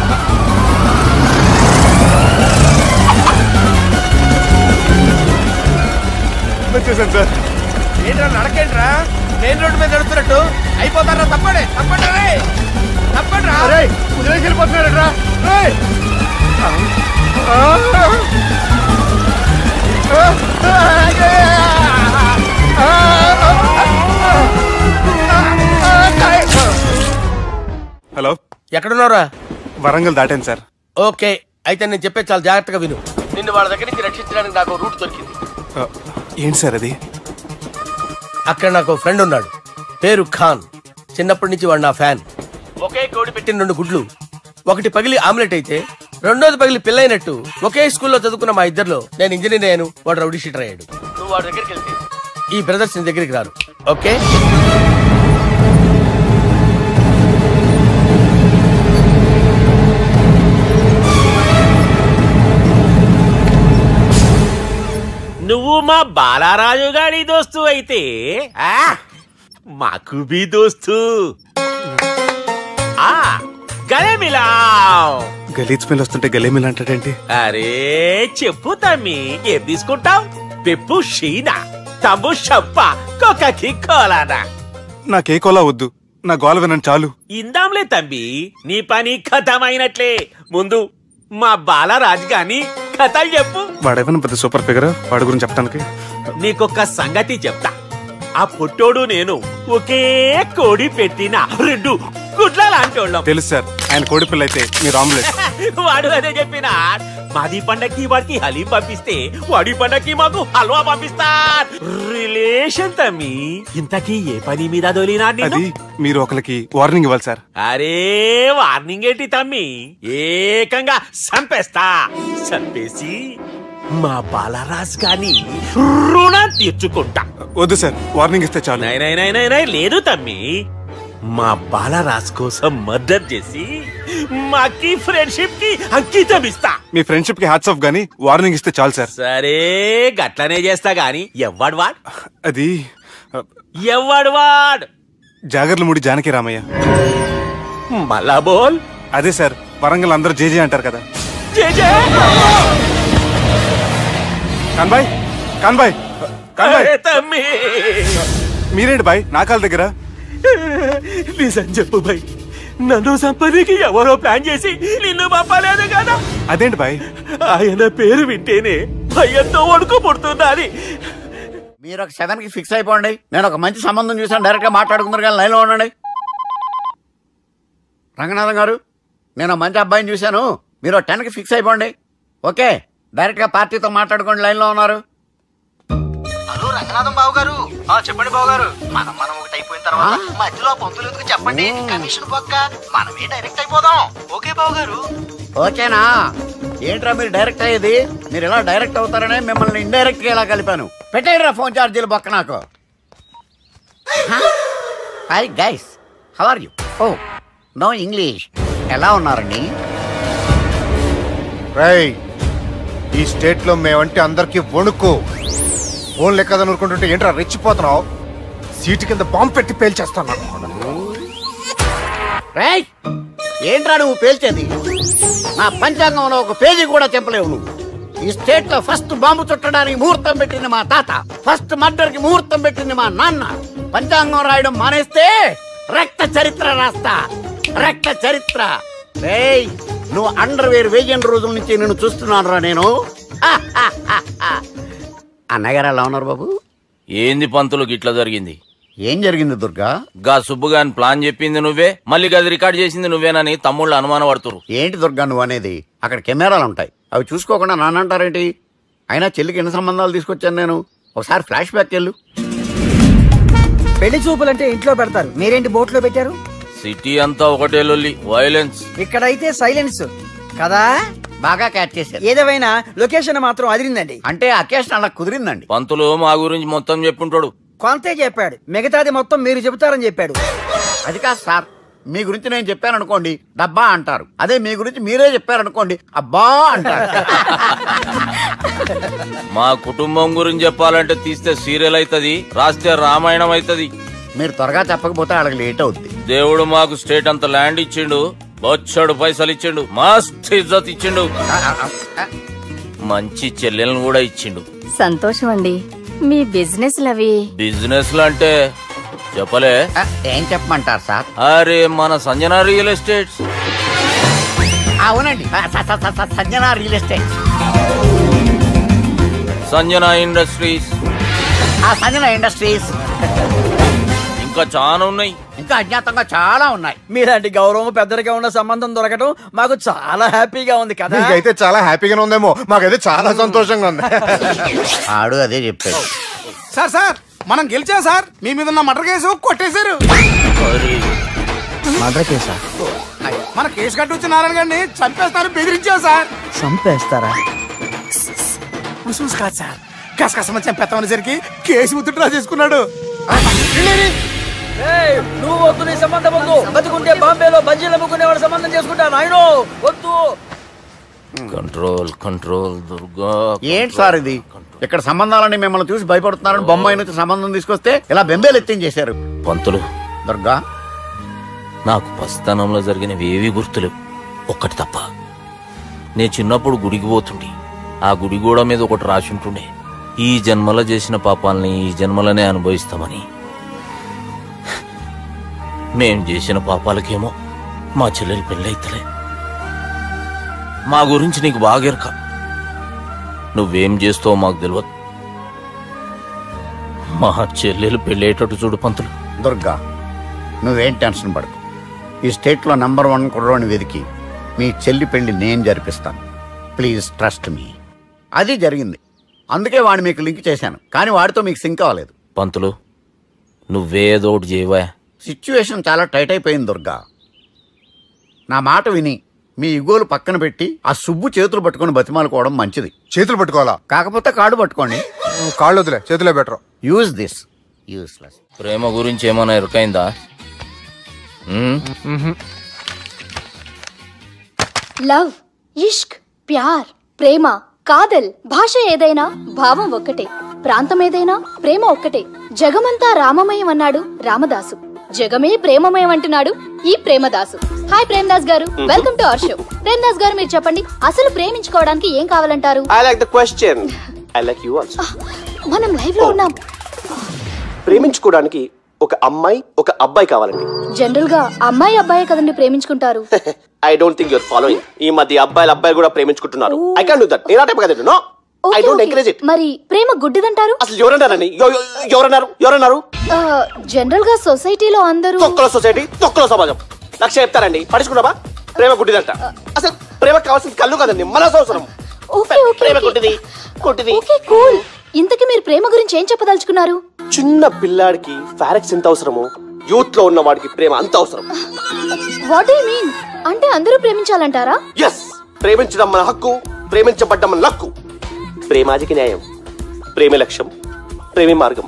వచ్చేసాను సార్. ఏంట్రా నడకేంట్రా? మెయిన్ రోడ్డు మీద నడుస్తున్నట్టు అయిపోతారా? తప్పండి తప్పండి రే, తప్పండి రా. కుదిరేసి వెళ్ళిపోతున్నారా? హలో, ఎక్కడున్నారా? వరంగల్ దాటాను సార్. ఓకే, అయితే నేను చెప్పే చాలా జాగ్రత్తగా విను. నిన్ను వాళ్ళ దగ్గర నుంచి రక్షించడానికి నాకు రూట్ దొరికింది. ఏంటి సార్ అది? అక్కడ నాకు ఫ్రెండ్ ఉన్నాడు, పేరు ఖాన్. చిన్నప్పటి నుంచి వాడు నా ఫ్యాన్. ఒకే కోడి పెట్టిన 2 గుడ్లు, ఒకటి పగిలి ఆమ్లెట్ అయితే రెండోది పగిలి పిల్లైనట్టు ఒకే స్కూల్లో చదువుకున్న మా ఇద్దరిలో నేను ఇంజనీర్ అయ్యాను, వాడు రౌడీ షీటర్ అయ్యాడు. నువ్వు వాడి దగ్గరికి వెళ్తే ఈ బ్రదర్స్ నీ దగ్గరికి రారు. ఓకే? నువ్వు మా బాలారాజు గారి దోస్తు అయితే మాకు బి దోస్తు. గలే మిలావ్. గలీజ్ స్మెల్ వస్తుంటే గలే మిల్ అంటాడేంటి? అరే చెప్పు తమ్మి, ఏం తీసుకుంటావు? పెప్పు షీనా, తమ్ము షప్ప, కొకకి కోలానా? నాకే కోలా వద్దు, నా గోల వినండి చాలు. ఇందాంలే తమ్మి, నీ పని ఖతమైనట్లే. ముందు మా బాలరాజు గాని కథలు చెప్పు. వాడేమైనా పెద్ద సూపర్ ఫిగర్, వాడి గురించి చెప్పడానికి? నీకొక సంగతి చెప్తా. ఆ పుట్టోడు నేను ఒకే కోడి పెట్టిన 2 గుడ్ల లాంటి వాళ్ళం. తెలుసు సార్, ఆయన కోడి పిల్ల అయితే మీరు ఆమ్లెట్. వాడు అదే చెప్పిన. మాది పండక్కి వాడికి హలీం పంపిస్తే వాడి పండక్కి మాకు హల్వా పంపిస్తా. రిలేషన్ తమ్మి. ఇంతకీ ఏ పని మీద దొలినా? అది మీరు ఒకరికి వార్నింగ్ ఇవ్వాలి సార్. అరే వార్నింగ్ ఏంటి తమ్మి, ఏకంగా చంపేస్తా. చంపేసి మా బాలరాజ్ గాని రుణం తీర్చుకుంటా. వద్దు సార్, వార్నింగ్ ఇస్తే చాలు. లేదు తమ్మి, మా బాలరాజ్ కోసం మర్డర్ చేసి మాకి ఫ్రెండ్షిప్ కి అంకితం ఇస్తా. మీ ఫ్రెండ్షిప్ కి హ్యాట్స్ ఆఫ్ గానీ వార్నింగ్ ఇస్తే చాలు సార్. సరే గట్లనే చేస్తా గాని ఎవ్వడు వాడ్? అది ఎవ్వడు వాడ్? జాగర్లమూడి జానకి రామయ్య. మళ్ళా బోల్. అదే సార్, వరంగల్ అందరూ జేజే అంటారు కదా. జేజే కాన్బాయ్, కాన్బాయ్, కాన్బాయ్. తమ్మి మీరేంటి బాయ్ నా కాళ్ళ దగ్గర? నిజం చెప్పు బాయ్, నన్ను సంపదకి ఎవరో ప్లాన్ చేసి నిన్ను పంపలేదు కదా? అదేంటి బాయ్? ఆయన పేరు వింటేనే భయంతో వణుకు పుడుతున్నది. మీరు ఒక 7కి ఫిక్స్ అయిపోండి. నేను ఒక మంచి సంబంధం చూసాను, డైరెక్ట్ గా మాట్లాడుకున్నారు కానీ లైన్లో ఉండండి. రంగనాథం గారు, నేను మంచి అబ్బాయిని చూశాను, మీరు 10కి ఫిక్స్ అయిపోండి. ఓకే, డైరెక్ట్ గా పార్టీతో మాట్లాడుకోండి. లైన్లో ఉన్నారు. హలో రంగనాథం బాబు గారు. చెప్పండి బాబు గారు. మనం ఒకటి అయిపోయిన తర్వాత మధ్యలో పంతులు ఎందుకు చెప్పండి, కమిషన్ పక్క మనమే డైరెక్ట్ అయిపోదాం. ఓకే బాబు గారు? ఓకేనా? ఏంట్రా మీరు డైరెక్ట్ అయ్యేది? మీరు ఇలా డైరెక్ట్ అవుతారనే మిమ్మల్ని ఇండైరెక్ట్ గా ఇలా కలిపాను. పెట్టేయరా ఫోన్ ఛార్జీలు బొక్క నాకు. Hi guys, how are you? Oh no English. ఎలా ఉన్నారండి? రేయ్, ఈ స్టేట్ లో మేమంటే అందరికి వణుకు. ఫోన్ లెక్క అనుకుంటుంటే ఏంట్రా రెచ్చిపోతున్నావు? సీటు కింద బాంబు పెట్టి పేల్చేస్తాను. రేయ్, ఏంట్రా నువ్వు పేల్చేది? నా పంచాంగంలో ఒక పేజీ కూడా చెప్పలేవు నువ్వు. ఈ స్టేట్ లో ఫస్ట్ బాంబు చుట్టడానికి ముహూర్తం పెట్టింది మా తాత, ఫస్ట్ మర్డర్ కి ముహూర్తం పెట్టింది మా నాన్న. పంచాంగం రాయడం మానేస్తే రక్త చరిత్ర రాస్తా, రక్త చరిత్ర. రేయ్, నువ్వు అండర్వేర్ వేయని రోజుల నుంచి నేను చూస్తున్నాను రా నేను. అన్నగారు ఎలా ఉన్నారు బాబు? ఏంది పంతులు గిట్లా జరిగింది? ఏం జరిగింది దుర్గా? గా సుబ్బుగాని ప్లాన్ చెప్పింది నువ్వే, మళ్ళీ గది రికార్డ్ చేసింది నువ్వేనని తమ్ముళ్ళు అనుమానం పడుతురు. ఏంటి దుర్గా నువ్వు అనేది? అక్కడ కెమెరాలు ఉంటాయి, అవి చూసుకోకుండా నానంటారేంటి? అయినా చెల్లికి ఎన్ని సంబంధాలు తీసుకొచ్చాను నేను. ఒకసారి ఫ్లాష్ బ్యాక్ వెళ్ళు. పెళ్లి చూపులంటే ఇంట్లో పెడతారు, మీరేంటి బోట్లో పెట్టారు? సిటీ అంతా ఒకటే లొల్లి, వైలెన్స్. ఇక్కడైతే సైలెన్స్ కదా. బాగా క్యాచ్ చేశారు. ఏదేమైనా లొకేషన్ మాత్రం అదిరిందండి. అంటే అకేషన్ అలా కుదిరిందండి. పంతులు మా గురించి మొత్తం చెప్పుంటాడు. కొంతే చెప్పాడు, మిగతాది మొత్తం మీరు చెబుతారని చెప్పాడు. అది కాదు సార్, మీ గురించి నేను చెప్పాను అనుకోండి డబ్బా అంటారు, అదే మీ గురించి మీరే చెప్పారనుకోండి అబ్బా అంటారు. మా కుటుంబం గురించి చెప్పాలంటే తీస్తే సీరియల్ అవుతుంది, రాస్తే రామాయణం అవుతుంది. మీరు త్వరగా చెప్పకపోతే వాళ్ళకి లేట్ అవుద్ది. దేవుడు మాకు స్టేట్ అంత ల్యాండ్ ఇచ్చిండు, బొచ్చడు పైసలు ఇచ్చిండు, మస్త్ ఇజ్జత్ ఇచ్చిండు, మంచి చెల్లెలను కూడా ఇచ్చిండు. సంతోషం అండి. మీ బిజినెస్ లవి బిజినెస్ అంటే చెప్పలే. ఏం చెప్పమంటారు సార్? అరే మన సంజన రియల్ ఎస్టేట్స్. అవునండి, Sanjana real estate, Sanjana industries, Sanjana industries. ఇంకా చాలా ఉన్నాయి. ఇంకా అజ్ఞాతంగా చాలా ఉన్నాయి. మీలాంటి గౌరవం పెద్దరిగా ఉన్న సంబంధం దొరకడం మాకు చాలా హ్యాపీగా ఉంది కదా. మీకైతే చాలా హ్యాపీగానే ఉందేమో, మాకైతే చాలా సంతోషంగా ఉంది. ఆడు అదే చెప్పాడు. సార్ సార్ మనం గెలిచాం సార్. మీ మీద ఉన్న మర్డర్ కేసు కొట్టేశారు. మర్డర్ కేసా? మన కేసు కట్టి వచ్చి నారాయణ గారిని చంపేస్తారు బెదిరించాం సార్. చంపేస్తారా? ముసుముసు కాదు సార్, కసకసమని చంపేస్తామనేసరికి కేసు విత్డ్రా చేసుకున్నాడు. నువ్వు వద్దు, నీ సంబంధం వద్దు. బతుకుంటే బాంబేలో బజ్జీలు అమ్ముకునే వాడు సంబంధం చేసుకుంటా నాయనో, వద్దు. Control control Durga. ఏంటి సార్ ఇది? ఇక్కడ సంబంధాలని మిమ్మల్ని చూసి భయపడుతున్నారని బొమ్మాయి నుంచి సంబంధం తీసుకొస్తే ఇలా బెంబేలు ఎత్తించేశారు. పంతులు దుర్గా, నాకు పసితనంలో జరిగినవి ఏవి గుర్తులేవు, ఒక్కటి తప్ప. నేను చిన్నప్పుడు గుడికి పోతుండే, ఆ గుడి గోడ మీద ఒకటి రాసి ఉంటుండే, ఈ జన్మలో చేసిన పాపాలని ఈ జన్మలనే అనుభవిస్తామని. మేం చేసిన పాపాలకేమో మా చెల్లెలు పెళ్ళైతలే. మా గురించి నీకు బాగెరక, నువ్వేం చేస్తావో మాకు తెలియదు. మా చెల్లెలు పెళ్ళేటట్టు చూడు పంతులు. దుర్గా, నువ్వేం టెన్షన్ పడకు. ఈ స్టేట్లో నంబర్ 1 కుర్రోని వెతికి మీ చెల్లి పెళ్లి నేను జరిపిస్తాను. Please trust me. అది జరిగింది, అందుకే వాడిని మీకు లింక్ చేశాను. కానీ వాడితో మీకు సింక్ అవ్వలేదు. పంతులు నువ్వేదో ఒకటి చేయవా. సిచ్యువేషన్ చాలా టైట్ అయిపోయింది దుర్గా. నా మాట విని మీ ఇగోలు పక్కన పెట్టి ఆ సుబ్బు చేతులు పట్టుకొని బతిమాలుకోవడం మంచిది. చేతులు పట్టుకోవాలా? కాకపోతే కాళ్ళు పట్టుకోండి. కాళ్ళు వదిలే, చేతులే బెటర్. Use this. యూస్లెస్. ప్రేమ గురించి ఏమైనా ఎరుకైందా? లవ్, ఇష్క్, ప్యార్, ప్రేమ, కాదల్, భాష ఏదైనా భావం ఒక్కటే, ప్రాంతం ఏదైనా ప్రేమ ఒక్కటే. జగమంతా రామమయం అన్నాడు రామదాసు, జగమే ప్రేమమయం అంటున్నాడు ఈ ప్రేమదాసు. హాయ్ ప్రేమదాస్ గారు, welcome to our show. Premadasa గారు, మీరు చెప్పండి, అసలు ప్రేమించుకోవడానికి ఏం కావాలంటారు? I like the question. I like you also. మనం లైవ్ లో ఉన్నాం. ప్రేమించుకోవడానికి ఒక అమ్మాయి ఒక అబ్బాయి కావాలండి. జనరల్ గా అమ్మాయి అబ్బాయే కదండి ప్రేమించుకుంటారు. I don't think your following. ఈ మధ్య అబ్బాయిలు కూడా ప్రేమించుకుంటున్నారు. I can't do that. నేను ఆ టైప్ కదండి. No, I don't encourage it. మరి ప్రేమ గుడ్డిదంటారు? అసలు ఎవరన్నారండి? ఎవరన్నారు? జనరల్ గా సొసైటీలో అందరూ తొక్కల సొసైటీ, తొక్కల సమాజం లక్ష్య చెప్తారండి. పడుచుకున్నావా? ప్రేమ గుడ్డిదంట. అసలు ప్రేమ కావాల్సిన కళ్ళు కదండి, మనసు అవసరం. ప్రేమ గుడ్డిది. Okay cool. ఇంతకీ మీరు ప్రేమ గురించి ఏం చెప్పదలుచుకున్నారు? చిన్న పిల్లాడికి ఫారెక్స్ ఎంత అవసరమో యూత్ లో ఉన్న వాడికి ప్రేమ అంత అవసరం. What you mean? అంటే అందరూ ప్రేమించాలంటారా? ఎస్, ప్రేమించడం మన హక్కు, ప్రేమించబడ్డం మన లక్కు. ప్రేమాజికి న్యాయం, ప్రేమ లక్ష్యం, ప్రేమ మార్గం.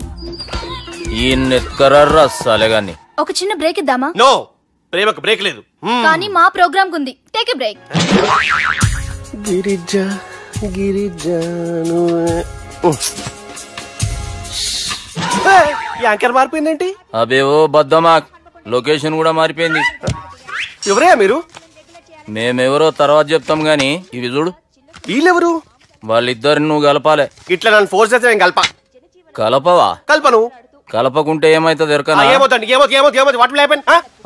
ఈ నెత్కరర్రా సాలేగాన్ని. ఒక చిన్న బ్రేక్ ఇద్దామా? నో, ప్రేమకు బ్రేక్ లేదు. కానీ మా ప్రోగ్రామ్ ఉంది. Take a break. Girija anchor మారిపోయిందేంటి? అబేవో బద్దమా, లొకేషన్ కూడా మారిపోయింది. ఎవరయ్యా మీరు? మేమెవరో తర్వాత చెప్తాం గాని ఇవి చూడు. వీళ్ళెవరు? వాళ్ళిద్దరిని నువ్వు కలపాలే. ఇట్లా నన్ను ఫోర్స్ చేస్తే నేను కలపవా? కల్పను. కలపకుంటే ఏమైతుంది ఎరకనా?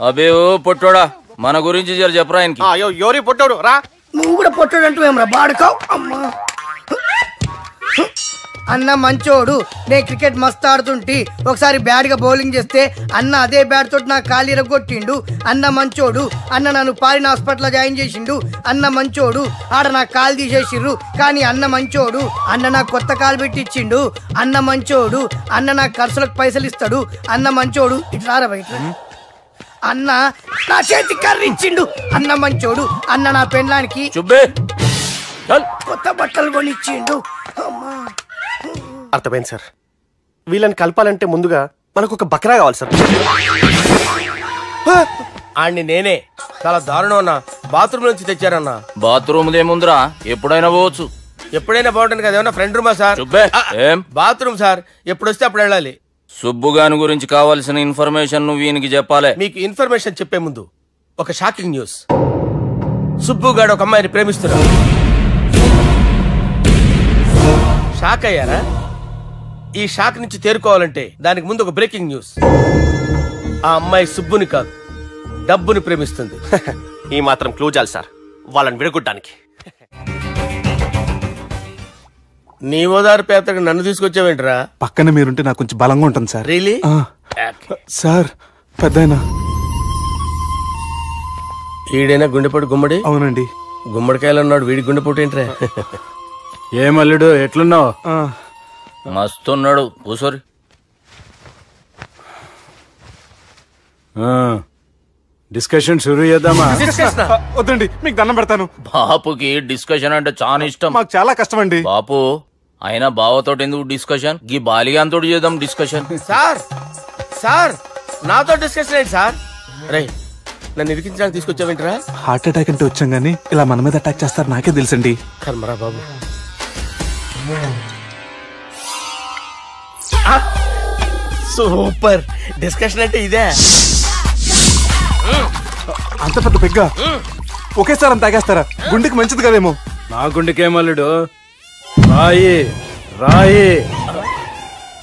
అబేవో పొట్టోడా, మన గురించి జర చెప్పరా ఆయనకి. ఎవరి పొట్టోడు రా. నువ్వు కూడా పొట్టాడు అంటూ ఏమరా బాడుకావు. అమ్మా అన్న మంచోడు. నేను క్రికెట్ మస్తు ఆడుతుంటి, ఒకసారి బ్యాట్ గా బౌలింగ్ చేస్తే అన్న అదే బ్యాట్ తోటి నా కాలు ఇరగొట్టిండు. అన్న మంచోడు. అన్న నన్ను పాలిన హాస్పిటల్ జాయిన్ చేసిండు. అన్న మంచోడు. ఆడ నా కాలు తీసేసిర్రు, కానీ అన్న మంచోడు. అన్న నాకు కొత్త కాలు పెట్టిచ్చిండు. అన్న మంచోడు. అన్న నాకు ఖర్చులకు పైసలు ఇస్తాడు. అన్న మంచోడు. ఇట్లా బయట అన్న నా చేతి కర్రీ ఇచ్చిండు. అన్న మంచోడు. అన్న నా పెండ్లానికి కొత్త బట్టలు కొనిచ్చిండు. అర్థమైంది సార్. వీళ్ళని కలపాలంటే ముందుగా మనకు ఒక బక్రా కావాలి సార్. ఆడిని నేనే. చాలా దారుణం అన్న. బాత్రూమ్ నుంచి తెచ్చారన్నా. బాత్రూమ్ ఏముందిరా, ఎప్పుడైనా పోవచ్చు. ఎప్పుడైనా బాగుంటుంది కదా. ఏమన్నా ఫ్రెండ్ రూమా సార్? ఏం బాత్రూమ్ సార్, ఎప్పుడు వస్తే అప్పుడు వెళ్ళాలి. సుబ్బుగాని గురించి కావాల్సిన ఇన్ఫర్మేషన్ నువ్వు ఈయనకి చెప్పాలి. మీకు ఇన్ఫర్మేషన్ చెప్పే ముందు ఒక షాకింగ్ న్యూస్. సుబ్బుగాడు ఒక అమ్మాయిని ప్రేమిస్తున్నాడు. షాక్ అయ్యారా? ఈ షాక్ నుంచి తేరుకోవాలంటే దానికి ముందు ఒక బ్రేకింగ్ న్యూస్. ఆ అమ్మాయి సుబ్బుని కాదు, డబ్బుని ప్రేమిస్తుంది. ఈ మాత్రం క్లూ చాలు సార్ వాళ్ళని విడగొట్టడానికి. నీ ఓదారు పేదకు నన్ను తీసుకొచ్చావేంట్రా? పక్కన మీరుంటే నాకు కొంచెం బలంగా ఉంటుంది సార్. రియలీ? సార్ పెద్దయినా ఈడైనా గుండెపోటు గుమ్మడి? అవునండి. గుమ్మడికాయలు ఉన్నాడు, వీడి గుండెపోటు ఏంట్రా? ఏమల్లుడు ఎట్లున్నావు? మస్తున్నాడు. కూసోరి. డిస్కషన్ షురూ చేద్దామా? వద్దండి, మీకు దండం పెడతాను. బాపుకి డిస్కషన్ అంటే చాలా ఇష్టం. మాకు చాలా కష్టం అండి. బాపు అయినా బావతో ఎందుకు డిస్కషన్? గీ బాలిగాంతో చేద్దాం డిస్కషన్. సార్ సార్ నాతో డిస్కషన్ ఏంటి సార్? రే నన్ను ఇరికించడానికి తీసుకొచ్చావేంట్రా? హార్ట్ అటాక్ అంటే వచ్చాం గానీ ఇలా మన మీద అటాక్ చేస్తారు నాకే తెలుసండి. కర్మరా బాబు. సూపర్ డిస్కషన్ అంటే ఇదే. అంత పెద్ద పెగ్గ ఒకేసారి అంత తాగేస్తారా? గుండెకి మంచిది కదేమో. నా గుండెకేమల్లుడు రాయి రాయి.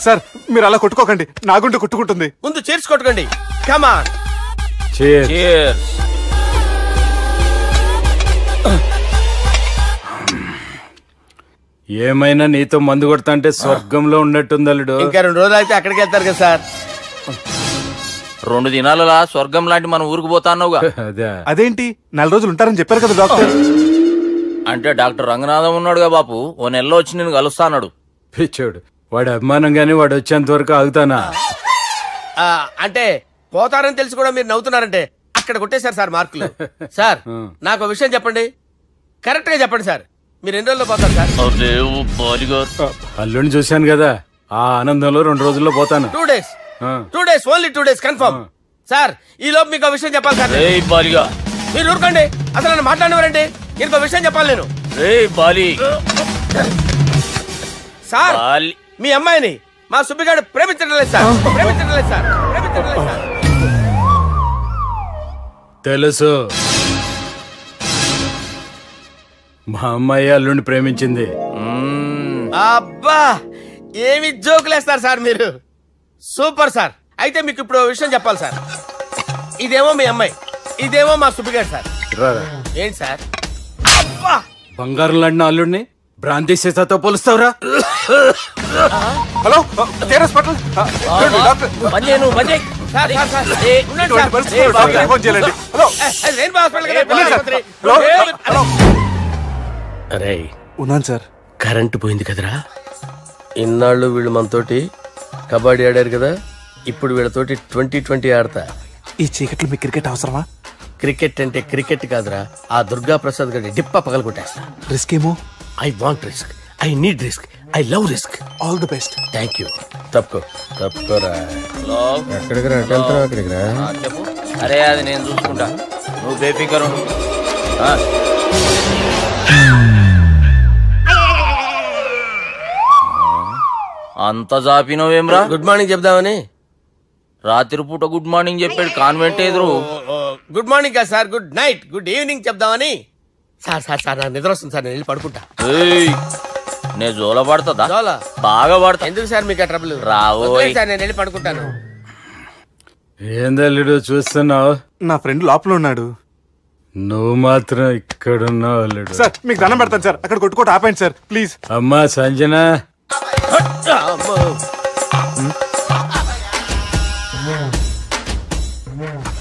సార్ మీరు అలా కొట్టుకోకండి, నా గుండె కొట్టుకుంటుంది. ముందు చేర్చి కొట్టుకోండి. కమాన్. ఏమైనా నీతో మందు కొడతా అంటే స్వర్గంలో ఉన్నట్టుంది అల్లుడు. ఇంకా 2 రోజులు అయితే అక్కడికి వెళ్తారు కదా సార్. 2 దినాలలా స్వర్గం లాంటి మనం ఊరికి పోతా అన్నావుగా. అదేంటి 4 రోజులు ఉంటారని చెప్పారు కదా డాక్టర్. అంటే డాక్టర్ రంగనాథం ఉన్నాడుగా బాపు, ఓ నెలలో వచ్చి నేను కలుస్తా అన్నాడు. పిచ్చోడు, వాడు అభిమానం గాని వాడు వచ్చేంత వరకు ఆగుతానా? అంటే పోతారని తెలిసి కూడా మీరు నవ్వుతున్నారంటే అక్కడ కొట్టేశారు సార్ మార్కులు. సార్ నాకు విషయం చెప్పండి, కరెక్ట్ గా చెప్పండి సార్. మీరు ఎన్ని రోజుల్లో పోతారు సార్? అల్లుడిని చూశాను కదా, ఆ ఆనందంలో 2 రోజుల్లో పోతాను. 2 days. 2 days, only 2 days confirm. Sir ఈ లోపు మీకు విషయం చెప్పాలి సార్. మీరు ఊరుకోండి, అసలు నన్ను మాట్లాడినవారండి. ఇంకో విషయం చెప్పాలి నేను. సార్ మీ అమ్మాయిని మా సుబ్బిగాడు ప్రేమించడం లేదు సార్. ప్రేమించడం లేదు సార్. ప్రేమించడం లేదు సార్. తెలుసు, మా అమ్మాయి అల్లుడిని ప్రేమించింది. అబ్బా ఏమి జోకులేస్తారు సార్ మీరు. Super sir. అయితే మీకు ఇప్పుడు విషయం చెప్పాలి సార్. ఇదేమో మీ అమ్మాయి, ఇదేమో మా సుబ్బిగాడు సార్. ఏంటి సార్? అబ్బా బంగారం లాంటి అల్లుడిని భ్రాంతి సీతతో పోలుస్తావురా? హలో హాస్పిటల్ అరే ఉన్నాను సార్. కరెంటు పోయింది కదరా. ఇన్నాళ్ళు వీళ్ళు మనతోటి కబడ్డీ ఆడారు కదా, ఇప్పుడు వీళ్ళతోటి 2020 ఆడతా. ఈ చీకట్లో మీకు క్రికెట్ అవసరమా? క్రికెట్ అంటే క్రికెట్ కాదురా, ఆ దుర్గా ప్రసాద్ గారి డిప్ప పగల కొట్టేస్తా. రిస్క్ ఏమో. I want risk, I need risk, I love risk. All the best. Thank you. తప్పుకోరా. ఎక్కడికి రా? అక్కడికి రా. చెప్పు. అరే అది నేను చూసుకుంటా, నువ్వు బేఫికర్ ఉండు. అంత జాపినవేమ్రా? గుడ్ మార్నింగ్ చెప్దామని. రాత్రి పూట గుడ్ మార్నింగ్ చెప్పాడు కాన్వెంట్ ఎదురు. గుడ్ మార్నింగ్ కాదు sir, good night, good evening చెప్దామని. సార్ సార్ సార్ నాకు నిద్ర వస్తుంది సార్, నేను వెళ్ళి పడుకుంటా. నేను జోల పడుతుందా? జోల బాగా పడతా. ఎందుకు సార్ మీకు ఆ ట్రబుల్? రావు సార్, నేను వెళ్ళి పడుకుంటాను. ఏందల్లుడు చూస్తున్నావు? నా ఫ్రెండ్ లోపల ఉన్నాడు. నువ్వు మాత్రం ఇక్కడున్నావు అల్లుడు. సార్ మీకు దండం పెడతాను సార్, అక్కడ కొట్టుకోట ఆపండి సార్ ప్లీజ్. అమ్మా సంజన,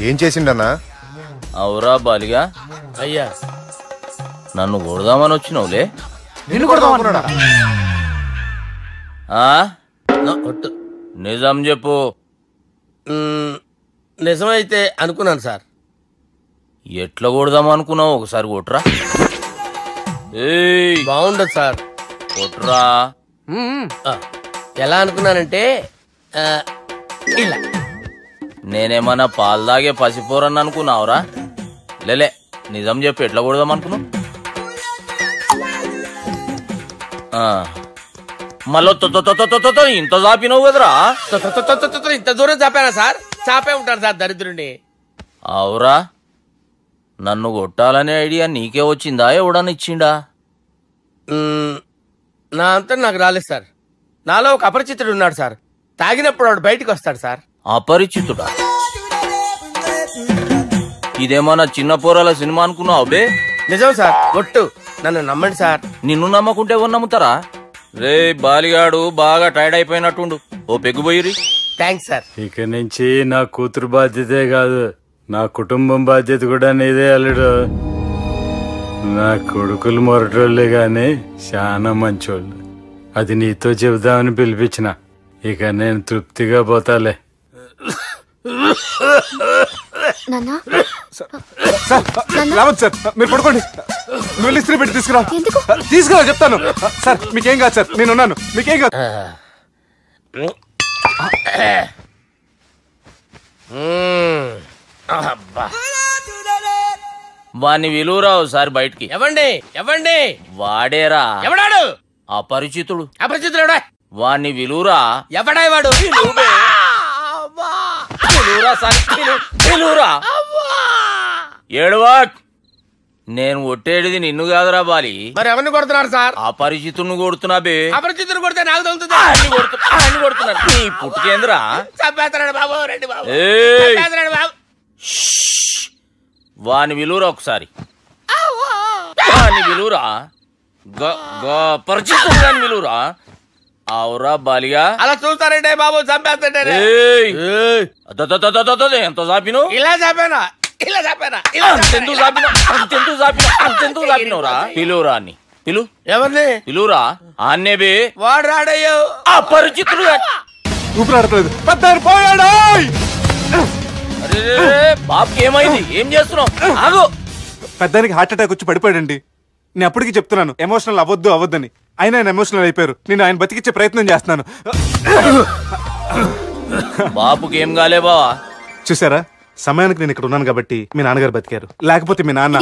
ఏం చేసిండన్నా? అవురా బాలిగా. అయ్యా నన్ను కొడదామని వచ్చినావులే. నిజం చెప్పు. నిజమైతే అనుకున్నాను సార్. ఎట్లా కొడదాం అనుకున్నావు? ఒకసారి కొట్రా. బాగుండదు సార్. కొట్రా. ఎలా అనుకున్నానంటే ఇలా. నేనేమన్నా పాలు తాగే పసిపోరని అనుకున్నావురా? లేలే, నిజం చెప్పు, ఎట్లా కొడదాం అనుకున్నావు? మళ్ళీ ఇంత చాపినావు కదరా? ఇంత దూరం చాపానా సార్? చాపే ఉంటాను సార్ దరిద్రుడిని. అవురా, నన్ను కొట్టాలనే ఐడియా నీకే వచ్చిందా? ఎవడన్నా ఇచ్చిండా? నా అంతా నాకు రాలేదు సార్. నాలో ఒక అపరిచితుడు ఉన్నాడు సార్. తాగినప్పుడు వాడు బయటకు వస్తాడు సార్. అపరిచితుడా? ఇదేమన్నా చిన్న పోరాల సినిమా అనుకున్నావు బే? నిజం సార్, ఒట్టు, నన్ను నమ్మండి సార్. నిన్ను నమ్మకుంటే ఎవరు నమ్ముతారా? రే బాలిగాడు బాగా టైర్డ్ అయిపోయినట్టుండు, ఓ పెగ్గుబోయిరి. Thanks sir. ఇక నుంచి నా కూతురు బాధ్యతే కాదు, నా కుటుంబం బాధ్యత కూడా నీదే అల్లుడు. నా కొడుకులు మొరటోళ్ళే గాని చాలా మంచోళ్ళు. అది నీతో చెబుదామని పిలిపించిన. ఇక నేను తృప్తిగా పోతాలే. రావద్దు సార్, మీరు పడుకోండి. నువ్వు ఇస్త్రీ పెట్టి తీసుకురా చెప్తాను. సార్ మీకేం కాదు సార్, నేనున్నాను, మీకేం కాదు. వాణ్ణి విలువరా ఒకసారి బయటికి. ఎవండి వాడేరా. ఎవడాడు? అపరిచితుడు. అపరిచితుడు వాణ్ణి విలువరా. ఎవడాయి వాడు? విలువరా. ఏడవా. నేను ఒట్టేడిది నిన్ను కాదురా బాలి. మరి ఎవరిని కొడుతున్నారు సార్? అపరిచితుడిని కొడుతున్నా బే. అపరిచితుడు కొడితే నాకు తగులుతుంది. కొడుతున్నారు. నీ పుట్టుకేంద్రా. చంపేస్తున్నాడు బాబు, రండి బాబు. వాని విలువరా ఒకసారి. వాని విలువరా. పరిచితుడు అని విలువరా. అవురా బాలిగా. అలా చూస్తారంటే బాబు, చంపేస్తాడే. ఎంత చాపిను? ఇలా చాపానా? ఇలా చాపానా? అంతెందుకు చాపినవురా? పిలువురా అని. పిలు. ఎవరిని పిలువురా. ఆన్నే బే. వాడు రాడయ్యో. అపరిచితుడు. ఊపిరాడట్లేదు. పెద్దాయన పోయాడు. బాబుకి ఏమైంది? ఏం చేస్తున్నావు? ఆగు. పెద్దానికి హార్ట్ అటాక్ వచ్చి పడిపోయాడండి. నేను అప్పటికి చెప్తున్నాను ఎమోషనల్ అవ్వద్దని. అయినా ఆయన ఎమోషనల్ అయిపోయారు. నేను ఆయన బతికిచ్చే ప్రయత్నం చేస్తున్నాను. బాబుకి ఏం కాలే బావా? చూసారా, సమయానికి నేను ఇక్కడ ఉన్నాను కాబట్టి మీ నాన్నగారు బతికారు. లేకపోతే మీ నాన్న.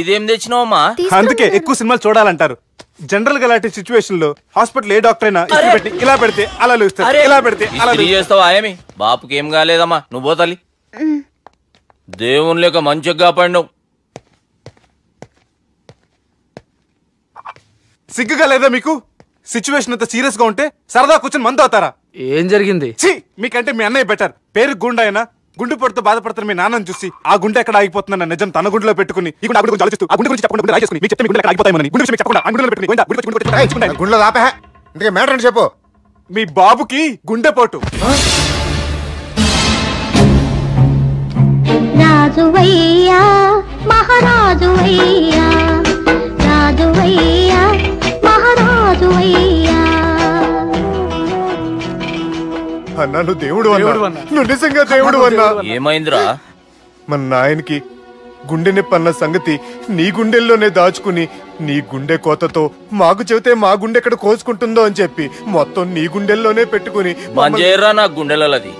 ఇదేం తెచ్చినావమ్మా? అందుకే ఎక్కువ సినిమాలు చూడాలంటారు. జనరల్ గా అలాంటి సిచ్యువేషన్ లో హాస్పిటల్ ఏ డాక్టర్ అయినా పెట్టి ఇలా పెడితే అలా లూస్తారు, ఇలా పెడితే అలా చేస్తావా? ఏమి బాపుకి ఏం కాలేదమ్మా, నువ్వు పోతాలి. దేవుని లేక మంచిగా పడినావు. సిగ్గుగా లేదా మీకు? సిచ్యువేషన్ అంత సీరియస్ గా ఉంటే సరదా కూర్చొని మందు అవుతారా? ఏం జరిగింది? మీకంటే మీ అన్నయ్య బెటర్. పేరు గుండె అయినా గుండె పొడితో బాధపడుతున్న మీ నాన్నని చూసి ఆ గుండె ఎక్కడ ఆగిపోతుందన్న నిజం తన గుండెలో పెట్టుకుని ఈ గుండె గురించి ఆలోచిస్తూ ఆ గుండె గురించి చెప్పకుండా గుండె రాజేసుకుని మీకు చెప్తే మీ గుండె ఎక్కడ ఆగిపోతాయని గుండె విషయం చెప్పకుండా ఆ గుండెలో పెట్టుకుని గుండెలో ఆపే ఇందుకే మ్యాటర్ అని చెప్పు. మీ బాబుకి గుండెపోటు. రాజువయ్యా మహారాజువయ్యా, రాజువయ్యా మహారాజువయ్యా. అన్నా నువ్వు దేవుడు అన్నా, నువ్వు నిజంగా దేవుడు అన్నా. ఏమైందిరా? మన నాయనకి గుండె నొప్పి అన్న సంగతి నీ గుండెల్లోనే దాచుకుని నీ గుండె కోతతో మాకు చెబితే మా గుండె ఎక్కడ కోసుకుంటుందో అని చెప్పి మొత్తం నీ గుండెల్లోనే పెట్టుకుని మంజేరా నా గుండెలది.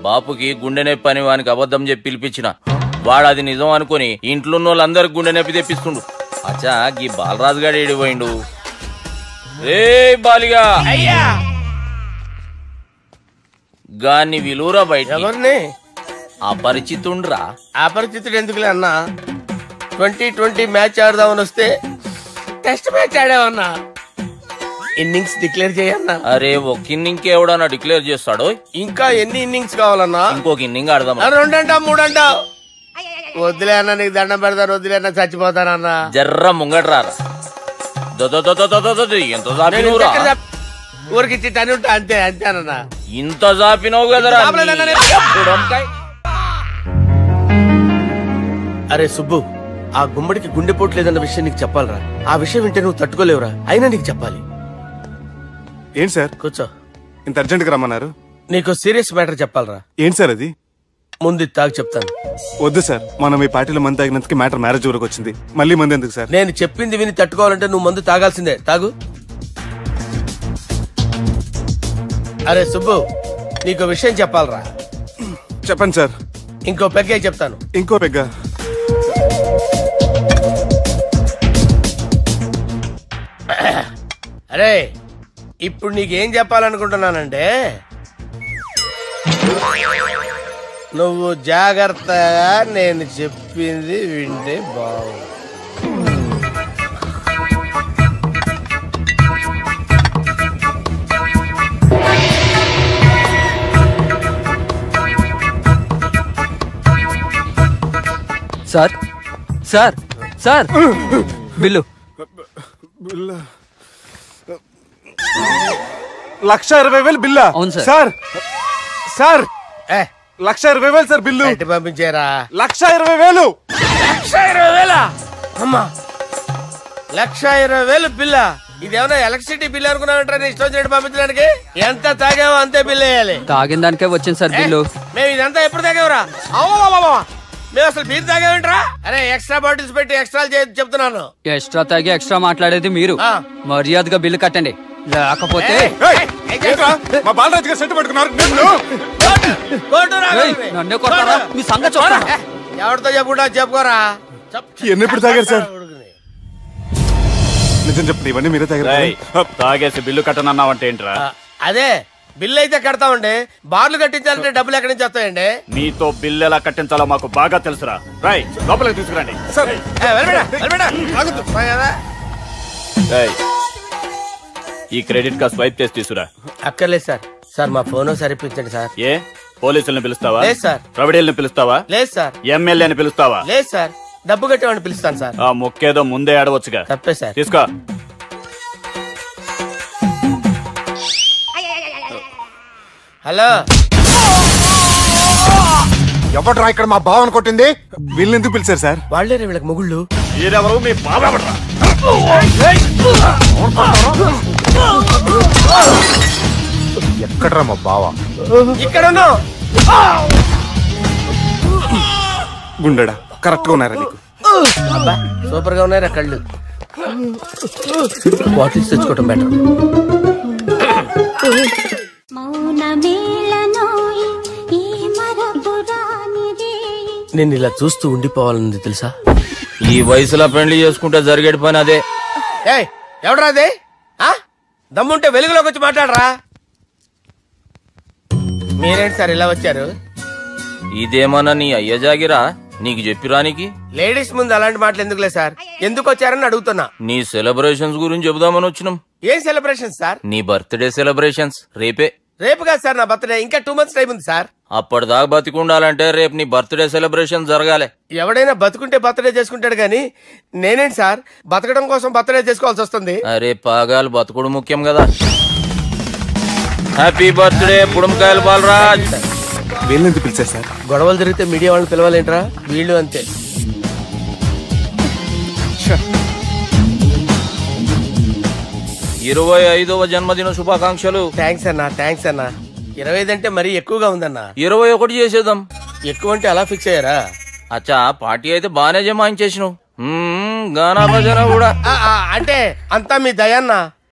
బాపుకి గుండె నొప్పి అని వానికి అబద్ధం చెప్పి పిలిపించిన వాడు అది నిజం అనుకుని ఇంట్లో ఉన్న వాళ్ళందరికి గుండె నొప్పి తెప్పిస్తుండు. అచ్చా గీ బాలరాజు గారు ఏడిపోయిండు. రే బాలిగా అయ్యా గాన్ని విలువరా బయట. ఎవరిని? అపరిచితుండ్రా. అపరిచితుడు ఎందుకులే అన్నా, 2020 మ్యాచ్ ఆడదామని వస్తే టెస్ట్ మ్యాచ్ ఆడావన్నా. ఇన్నింగ్స్ డిక్లేర్ చేయన్నా. అరే ఒక ఇన్నింగ్ ఎవడన్నా డిక్లేర్ చేస్తాడు? ఇంకా ఎన్ని ఇన్నింగ్స్ కావాలన్నా? ఇంకొక ఇన్నింగ్ ఆడదాం. 2 అంటావు 3 అంటావు. వద్దులే అన్న, నీకు దండం పెడతాను. వద్దులే అన్న, చచ్చిపోతానన్నా. జర్ర ముంగట్రారా. ఎంత జాపినవురా? ఊరికిచ్చి టని ఉంటా అంతే అంతేనన్నా. ఇంత జాపినవు కదరా. అరే సుబ్బు, ఆ గుమ్మడికి గుండెపోటు లేదన్న విషయం నీకు చెప్పాలరా. ఆ విషయం వింటే నువ్వు తట్టుకోలేవురా. అయినా నీకు చెప్పాలి. ఏంటి సార్? కూర్చో. ఇంత అర్జెంట్ గా రమ్మన్నారు? నీకు సీరియస్ మ్యాటర్ చెప్పాలరా. ఏంటి సార్ అది? ముందు తాగు చెప్తాను. వద్దు సార్, మనం ఈ పార్టీలో మందు తాగినందుకు మ్యాటర్ మ్యారేజ్ వరకు వచ్చింది. మళ్ళీ మందు ఎందుకు సార్? నేను చెప్పింది విని తట్టుకోవాలంటే నువ్వు మందు తాగాల్సిందే. తాగు. అరే సుబ్బు, నీకు విషయం చెప్పాలరా. చెప్పండి సార్. ఇంకో పెగ్గే చెప్తాను. ఇంకో పెగ్గా? అరే ఇప్పుడు నీకేం చెప్పాలనుకుంటున్నానంటే, నువ్వు జాగ్రత్తగా నేను చెప్పింది వింటే బాగుంది. సార్ సార్ సార్ బిల్లు 1,20,000 బిల్లా? అవును sir. Sir sir 1,20,000 sir bill. పంపించారా? 1,20,000. 1,20,000 అమ్మా, 1,20,000 బిల్లా? ఇదేమన్నా ఎలక్ట్రిసిటీ బిల్ అనుకున్నామంటారా? ఇష్టం వచ్చినట్టు పంపించడానికి. ఎంత తాగామో అంతే బిల్ వేయాలి. తాగిన దానికే వచ్చింది సార్ బిల్లు. మేము ఇదంతా ఎప్పుడు తాగామరా? మేము అసలు మీరు తాగామంటారా? అరే ఎక్స్ట్రా బాటిల్స్ పెట్టి ఎక్స్ట్రా చెప్తున్నాను. ఎక్స్ట్రా తాగి ఎక్స్ట్రా మాట్లాడేది మీరు. మర్యాదగా బిల్లు కట్టండి, లేకపోతే మా బాలరాజు గారు సెట్ పట్టుకున్నారు. నన్నే కొట్టారా? మీ సంగతి చూడరా? ఎవరితో చెప్పుకుంటా చెప్పుకోరా. ఎన్నెప్పుడు తాగారు సార్? నిజం చెప్తే ఇవన్నీ మీరే తాగారు. తాగేసి బిల్లు కట్టనన్నావంటే ఏంట్రా? అదే బిల్లు అయితే కడతామండి, బార్లు కట్టించాలంటే డబ్బులు ఎక్కడి నుంచి వస్తాయండి? నీతో బిల్లు ఎలా కట్టించాలో మాకు బాగా తెలుసురా. రై లోపలికి తీసుకురండి. ఈ క్రెడిట్ కార్డ్ స్వైప్ చేసి తీసుకురా. అక్కర్లేదు సార్. సార్ మా ఫోన్ సరిపించండి సార్. ఏ పోలీసులను పిలుస్తావా? లేదు సార్. ప్రొవిడీలను పిలుస్తావా? లేదు సార్. ఎమ్మెల్యేని పిలుస్తావా? లేదు సార్. డబ్బు కట్టేవాడిని పిలుస్తాను సార్. ఆ మొక్కేదో ముందే ఆడవచ్చుగా. తప్పే సార్. తీసుకో. హలో, ఎవడ్రా ఇక్కడ మా బావని కొట్టింది? వీళ్ళని ఎందుకు పిలిచారు సార్? వాళ్ళేరే వీళ్ళకి మొగుళ్ళు. మీరెవరు? మీ బాబా ఎక్కడ్రా మా బావ? ఇక్కడ గుండెడా కరెక్ట్ గా ఉన్నారా నీకు? సూపర్ గా ఉన్నారా కళ్ళు? బాటిల్స్ తెచ్చుకోవటం బెటర్. నేను ఇలా చూస్తూ ఉండిపోవాలని తెలుసా? ఈ వయసులో పెళ్లి చేసుకుంటే జరిగేటి పని అదే. ఎవడరా అదే? దమ్ముంటే వెలుగులోకి వచ్చి మాట్లాడరా. మీరేంటి సార్ ఇలా వచ్చారు? ఇదేమన్నా నీ అయ్య జాగిరా నీకు చెప్పిరానికి? లేడీస్ ముందు అలాంటి మాటలు ఎందుకులే సార్, ఎందుకు వచ్చారని అడుగుతున్నా. నీ సెలబ్రేషన్స్ గురించి చెబుదామని వచ్చినాం. ఏం సెలబ్రేషన్ సార్? నీ బర్త్డే సెలబ్రేషన్స్ రేపే. రేపు కాదు సార్ నా బర్త్డే, ఇంకా 2 months టైం ఉంది సార్. అప్పటిదాకా బతికుండాలంటే రేపు నీ బర్త్డే సెలబ్రేషన్ జరగాలి. ఎవడైనా బతుకుంటే బర్త్డే చేసుకుంటాడు గానీ నేనేంటి సార్ బతకడం కోసం బర్త్డే చేసుకోవాల్సి వస్తుంది? అరే పాగాలు బతుకుడు ముఖ్యం కదా. హ్యాపీ బర్త్డే పుడుమకాయలు బాలరాజ్. వీళ్ళెందుకు పిలిచారు సార్? గొడవలు జరిగితే మీడియా వాళ్ళని పిలవాలేంట్రా? వీళ్ళు అంతే. 25వ జన్మదిన శుభాకాంక్షలు. థ్యాంక్స్ అన్నా, థ్యాంక్స్ అన్నా. 25 అంటే మరీ ఎక్కువగా ఉందన్నా. 21 చేసేద్దాం. ఎక్కువ అంటే అలా ఫిక్స్ అయ్యారా? అచ్చా పార్టీ అయితే బానే జమాయించేసినావు. గానా భజన కూడా అంటే అంతా మీ దయన్నా.